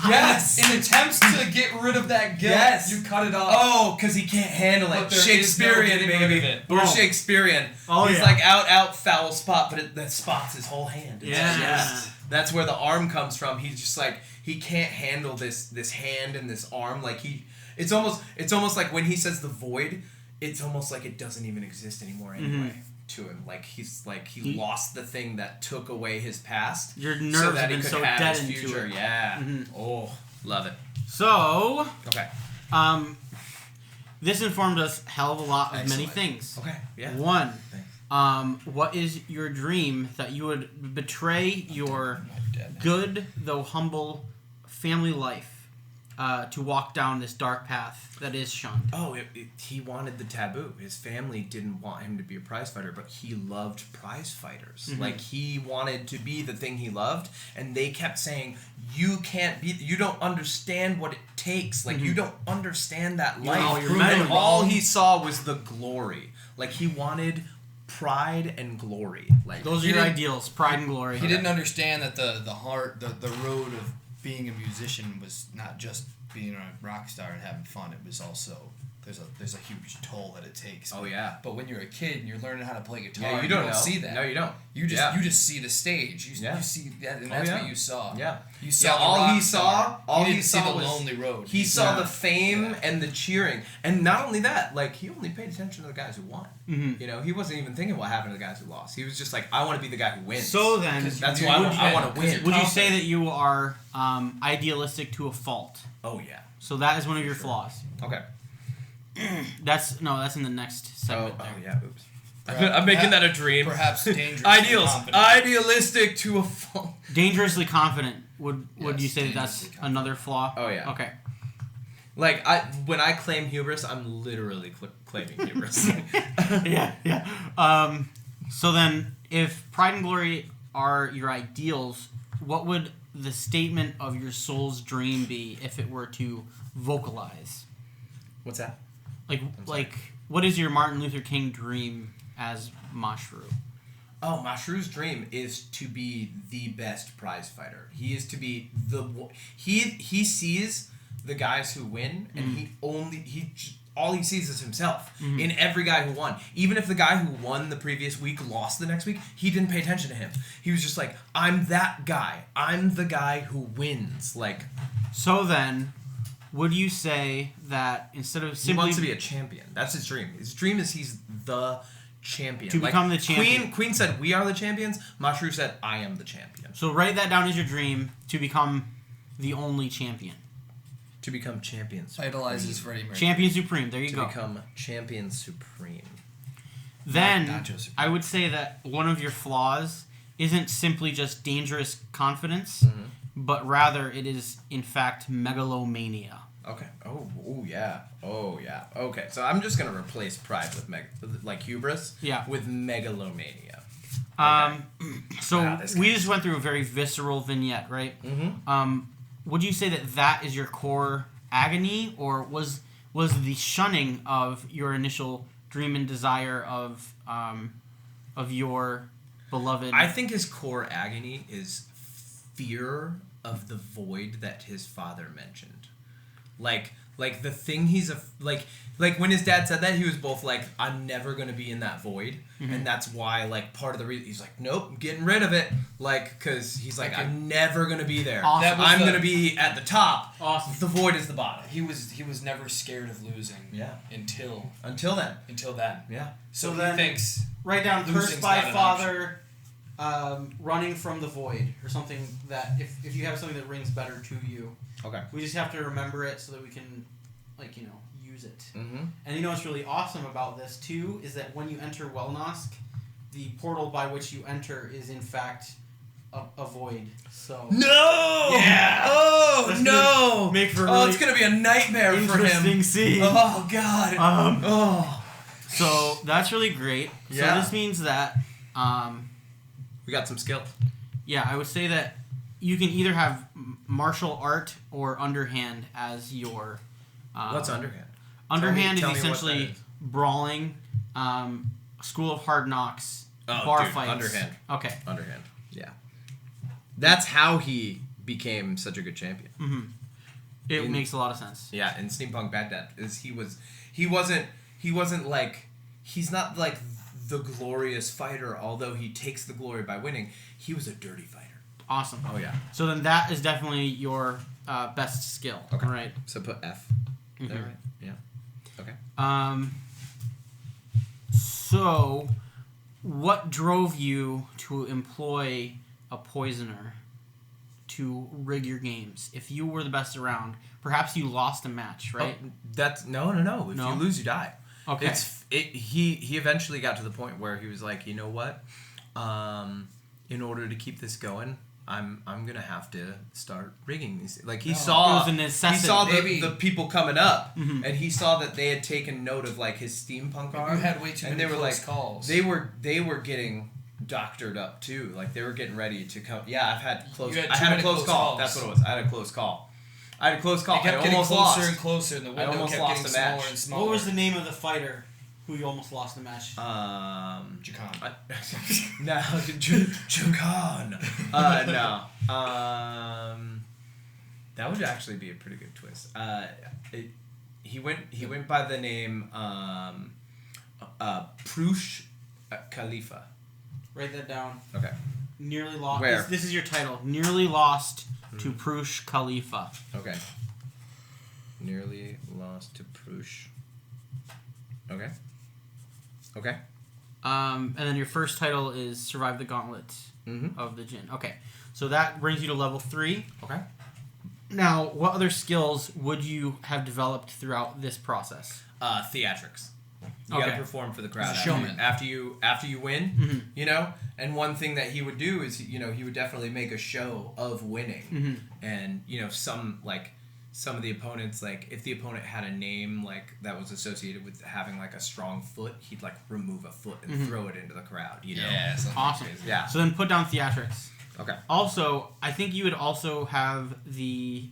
yes. In attempts to get rid of that guilt, you cut it off. Oh, because he can't handle it. But there Shakespearean, is no getting rid of baby. it. We're Oh. Shakespearean. Oh, He's yeah. like out foul spot, but that spot's his whole hand. It's Yeah. just- that's where the arm comes from. He's just like, he can't handle this hand and this arm. Like it's almost like when he says the void, it's almost like it doesn't even exist anymore anyway. To him, like he lost the thing that took away his past. Your nerves so that have he been could so have dead his into future. it. Yeah. Oh, love it. So, Okay. this informed us hell of a lot of many Excellent. things. Okay. Yeah. One, Thanks. what is your dream that you would betray your good though humble family life to walk down this dark path that is shunned? Oh, he wanted the taboo. His family didn't want him to be a prize fighter, but he loved prize fighters. Like, he wanted to be the thing he loved, and they kept saying, you can't be, you don't understand what it takes. Like, you don't understand that life. know, you're mentally And all wrong. he saw was the glory. Like, he wanted pride and glory. Like, Those are your ideals, pride and glory. He didn't understand that the road of being a musician was not just being a rock star and having fun. It was also there's a huge toll that it takes. Oh yeah. But when you're a kid and you're learning how to play guitar, Yeah, you don't know. see that. No, you don't. You just see the stage. You Yeah. see that, and that's yeah. what you saw. Yeah. You saw Yeah, the all rock he star. saw, all you he didn't see saw the was lonely road. He saw Yeah. the fame and the cheering, and not only that, like, he only paid attention to the guys who won. You know, he wasn't even thinking what happened to the guys who lost. He was just like, I want to be the guy who wins. So then, that's why I want to win. would you say that you are idealistic to a fault? Oh yeah. So that is one of your flaws. Okay. That's in the next segment. Oh yeah. Oops. I'm making that a dream. Perhaps dangerous. Idealistic to a fault. Dangerously confident. Would Yes, you say that that's dangerously confident. another flaw? Oh, yeah. Okay. Like, when I claim hubris, I'm literally claiming hubris. Yeah. So then, if pride and glory are your ideals, what would the statement of your soul's dream be if it were to vocalize? What's that? Like, what is your Martin Luther King dream as Mashrou? Oh, Mashrou's dream is to be the best prize fighter. He is to be he sees the guys who win, and all he sees is himself in every guy who won. Even if the guy who won the previous week lost the next week, he didn't pay attention to him. He was just like, I'm that guy. I'm the guy who wins. Like, so then, would you say that instead of simply... He wants to be a champion. That's his dream. His dream is he's the champion. To become the champion. Queen said, we are the champions. Mashrou said, I am the champion. So write that down as your dream, to become the only champion. To become champion supreme. Idolizes Freddie Mercury. Champion supreme. There you go. To become champion supreme. Then, I would say that one of your flaws isn't simply just dangerous confidence, but rather it is, in fact, megalomania. Okay. Oh, yeah. Oh, yeah. Okay, so I'm just going to replace pride with hubris with megalomania. Okay. So we just went through a very visceral vignette, right? Would you say that is your core agony, or was the shunning of your initial dream and desire of your beloved? I think his core agony is fear of the void that his father mentioned. Like the thing like when his dad said that, he was both like, I'm never going to be in that void. And that's why, like, part of the reason he's like, nope, I'm getting rid of it. Like, because he's like, I'm never going to be there. Awesome. I'm going to be at the top. Awesome. The void is the bottom. He was never scared of losing. Yeah. Until then. Yeah. So then, he thinks... Write down cursed losing's by not an father, running from the void, or something that, if you have something that rings better to you. Okay. We just have to remember it so that we can, use it. And what's really awesome about this, too, is that when you enter Üaelnosque, the portal by which you enter is, in fact, a void. So... No! Yeah! Oh, That's no! Make for a really it's going to be a nightmare for him. interesting scene. Oh, God. So, that's really great. Yeah. So, this means that... we got some skills. Yeah, I would say that you can either have martial art or underhand as your... What's underhand? Underhand Tell me is what essentially that is. brawling, School of Hard Knocks, bar fights. Underhand. Okay. Underhand. Yeah. That's how he became such a good champion. It makes a lot of sense. Yeah, in Steampunk Baghdad, he wasn't like, he's not like the glorious fighter, although he takes the glory by winning. He was a dirty fighter. Awesome. Oh yeah. So then that is definitely your best skill. Okay. Right. So put F. There, right? Yeah. Okay. So, what drove you to employ a poisoner to rig your games? If you were the best around, perhaps you lost a match, right? Oh, that's no. If you lose, you die. Okay. He eventually got to the point where he was like, you know what? In order to keep this going, I'm gonna have to start rigging these. Like he saw, it was a necessity. he saw the people coming up, and he saw that they had taken note of like his steampunk arm. You had way too many close calls. They were getting doctored up too. Like they were getting ready to come. Yeah, I've had close. I had a close call. Calls. That's what it was. I had a close call. I kept getting closer and closer, and the window kept getting smaller and smaller. What was the name of the fighter who you almost lost the match? Jakan. No, Jakan. No. That would actually be a pretty good twist. He went by the name Prush Khalifa. Write that down. Okay. Nearly lost. Where? This is your title. Nearly lost to Prush Khalifa. Okay. Nearly lost to Prush. Okay. Okay. And then your first title is Survive the Gauntlet of the Jinn. Okay. So that brings you to level 3. Okay. Now, what other skills would you have developed throughout this process? Theatrics. You gotta perform for the crowd. As a showman. After you win, And one thing that he would do is, he would definitely make a show of winning. And, some of the opponents, like, if the opponent had a name, like, that was associated with having, like, a strong foot, he'd, like, remove a foot and throw it into the crowd, Yeah, awesome. Crazy. Yeah. So then put down theatrics. Okay. Also, I think you would also have the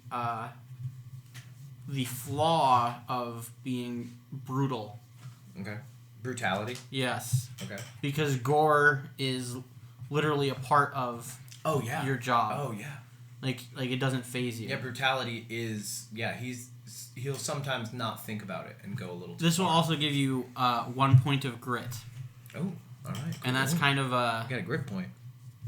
flaw of being brutal. Okay. Brutality? Yes. Okay. Because gore is literally a part of your job. Oh, yeah. Like it doesn't phase you. Yeah, brutality is... Yeah, he'll sometimes not think about it and go a little too This will far. also give you 1 point of grit. Oh, all right. Cool. And that's kind of a You got a grit point.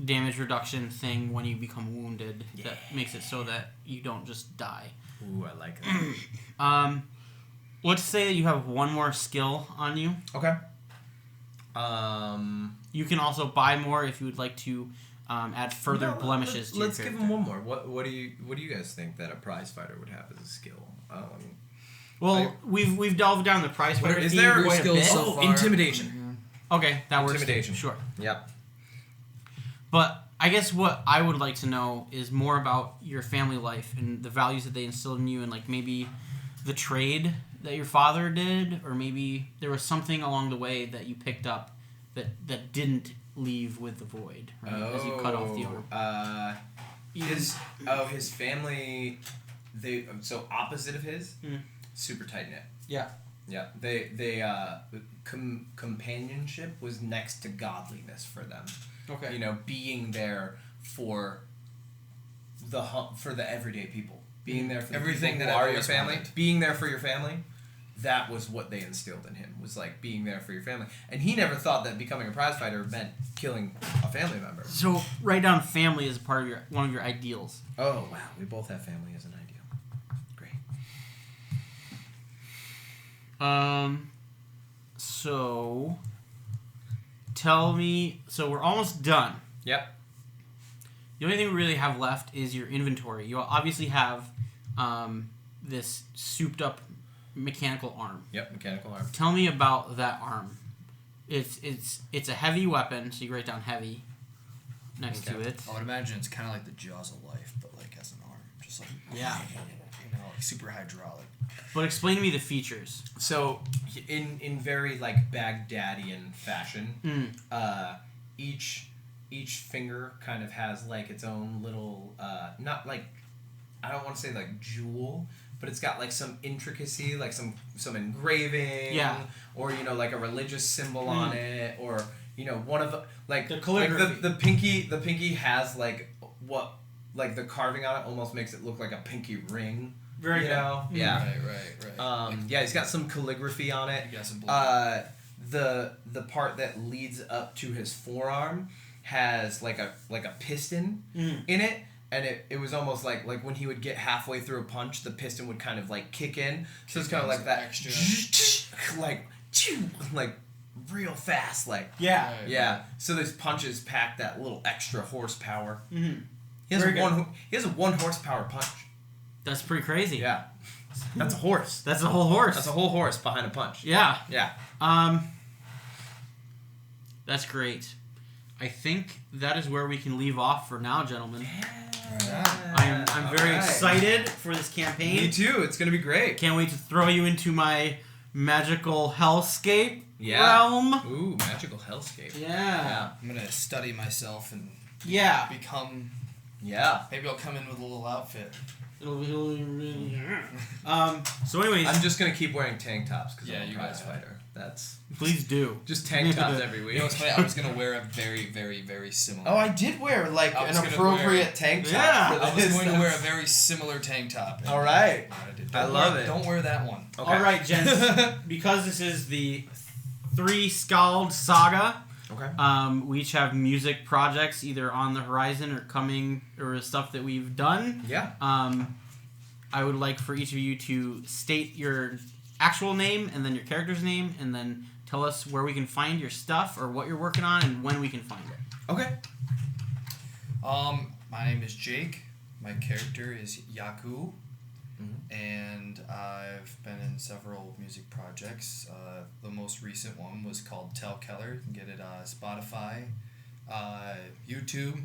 damage reduction thing when you become wounded that makes it so that you don't just die. Ooh, I like that. Let's say that you have one more skill on you. Okay. You can also buy more if you would like to add further blemishes to your Let's character. give him one more. What do you guys think that a prize fighter would have as a skill? Well, we've delved down the prize fighter Is theme there quite a skills bit. so far? Intimidation. Okay, that works. Intimidation. Sure. Yep. But I guess what I would like to know is more about your family life and the values that they instilled in you, and like maybe the trade that your father did, or maybe there was something along the way that you picked up that didn't leave with the void, right? As you cut off the orb. His family, so opposite of his, super tight knit. Yeah. Yeah, companionship was next to godliness for them. Okay. You know, being there for the everyday people, being there for the Everything people that who are I've your always family, wanted. being there for your family. That was what they instilled in him, was like being there for your family. And he never thought that becoming a prize fighter meant killing a family member. So write down family as a part of one of your ideals. Oh wow, we both have family as an ideal. Great. So tell me. So we're almost done. Yep. The only thing we really have left is your inventory. You obviously have this souped up mechanical arm. Yep, mechanical arm. Tell me about that arm. It's a heavy weapon, so you write down heavy next to it. I would imagine it's kind of like the Jaws of Life, but like as an arm, just like like super hydraulic. But explain to me the features. So, in very like Baghdadian fashion, each finger kind of has like its own little not like, I don't want to say like jewel, but it's got like some intricacy, like some engraving, or like a religious symbol on it, or one of the like the calligraphy. Like the pinky has like what, like the carving on it almost makes it look like a pinky ring. Very good. Yeah. Right. He's got some calligraphy on it. You got some the part that leads up to his forearm has like a piston in it, and it was almost like when he would get halfway through a punch, the piston would kind of like kick in. So it's kind of like that extra, like real fast, like Yeah. yeah. So those punches pack that little extra horsepower. Mm-hmm. He has a 1 horsepower punch. That's pretty crazy. Yeah, that's a horse. That's a whole horse. That's a whole horse behind a punch. Yeah. Yeah. That's great. I think that is where we can leave off for now, gentlemen. I'm very excited for this campaign. Me too. It's gonna be great. Can't wait to throw you into my magical hellscape realm. Ooh, magical hellscape. Yeah. I'm gonna study myself and become. Yeah. Maybe I'll come in with a little outfit. So anyways, I'm just gonna keep wearing tank tops because I'm a you prize guys fighter. That's please do. just tank tops every week. You know what's funny? I was gonna wear a very, very, very similar. Oh, I did wear like I was an gonna appropriate tank top. Yeah. for I was this. going to wear a very similar tank top. All right. I love it. Don't wear that one. Okay. All right, gents. Because this is the 3 Skald Saga. Okay. We each have music projects either on the horizon or coming, or stuff that we've done. Yeah. I would like for each of you to state your actual name and then your character's name, and then tell us where we can find your stuff or what you're working on and when we can find it. Okay. My name is Jake. My character is Jaku. And I've been in several music projects. The most recent one was called Tell Keller. You can get it on Spotify, YouTube,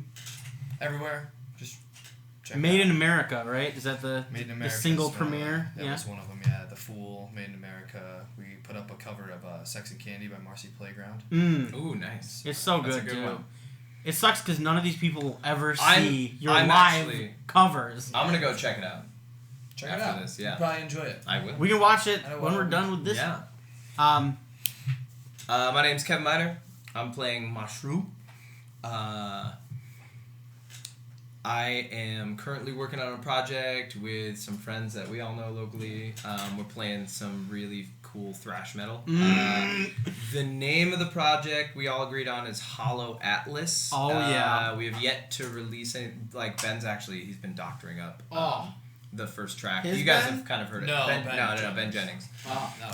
everywhere. Just check Made it out. in America, right? Is that the Made in the America. single is one of them. premiere? That Yeah. was one of them, yeah. The Fool, Made in America. We put up a cover of Sex and Candy by Marcy Playground. Ooh, nice. It's so That's good, a good too. one. It sucks because none of these people will ever I'm- see your I'm live actually- covers. I'm gonna go check it out. Check After it out. this, yeah. You'll probably enjoy it. I will. We can watch it I know when what we're I'm- done with this. Yeah. My name's Kevin Miner. I'm playing Mashrou. I am currently working on a project with some friends that we all know locally. We're playing some really cool thrash metal. The name of the project we all agreed on is Hollow Atlas. Oh, yeah. We have yet to release any, like, Ben's actually, he's been doctoring up the first track. Is you guys Ben? have kind of heard it. No, Ben Jennings. Oh, no,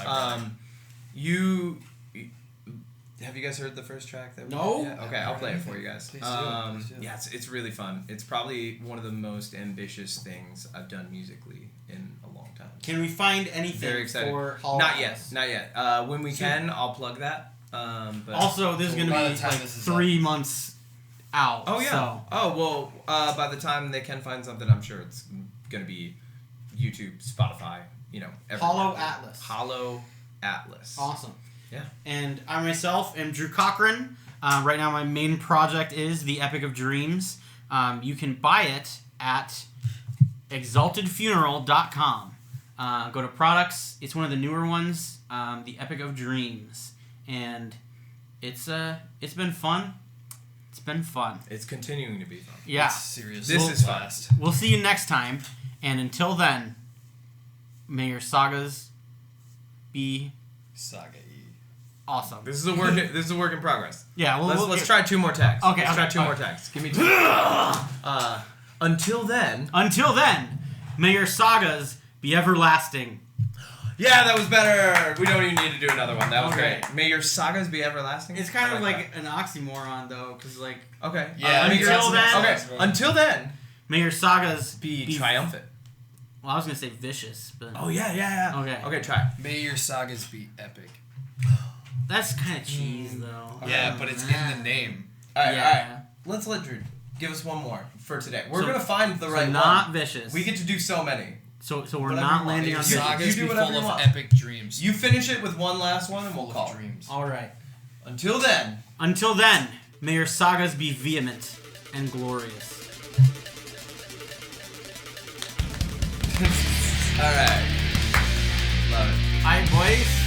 Have you guys heard the first track? No. Okay, I'll play it for you guys. Please do. Yeah, it's really fun. It's probably one of the most ambitious things I've done musically in a long time. Can we find anything Very excited. for Hollow Not Atlas? yet. When we can, I'll plug that. But Also, this is going to by be the time like this is 3 months out. oh yeah. So. Oh well. By the time they can find something, I'm sure it's going to be YouTube, Spotify. Everywhere. Hollow Atlas. Hollow Atlas. Awesome. Yeah. And I myself am Drew Cochran. Right now my main project is The Epic of Dreams. You can buy it at exaltedfuneral.com. Go to products. It's one of the newer ones, The Epic of Dreams. And it's been fun. It's been fun. It's continuing to be fun. Yeah. It's serious. This is fun. We'll see you next time. And until then, may your sagas be Saga E. awesome. This is a work. This is a work in progress. Yeah, Let's try 2 more tags. Okay, Let's try okay, 2 more okay. tags. Give me 2. Until then. Until then, may your sagas be everlasting. Yeah, that was better. We don't even need to do another one. That was Okay. great. May your sagas be everlasting. It's kind I of like that. an oxymoron, though, because like Okay. Yeah, May your- until then- Okay. Until then. may your sagas Be triumphant. Well, I was gonna say vicious, but Oh yeah. Okay. Okay. Try. May your sagas be epic. that's kind of cheese, though. Yeah, but it's in the name. All right. Yeah. All right. Let's let Drew give us one more for today. We're gonna find the So right not one. vicious. We get to do so many. So we're whatever not you want. landing May on your You- sagas you do be whatever full you of want. epic dreams. You finish it with one last one, and we'll full call of it. dreams. All right. Until then. Until then, may your sagas be vehement and glorious. All right. Love it. All right, boys.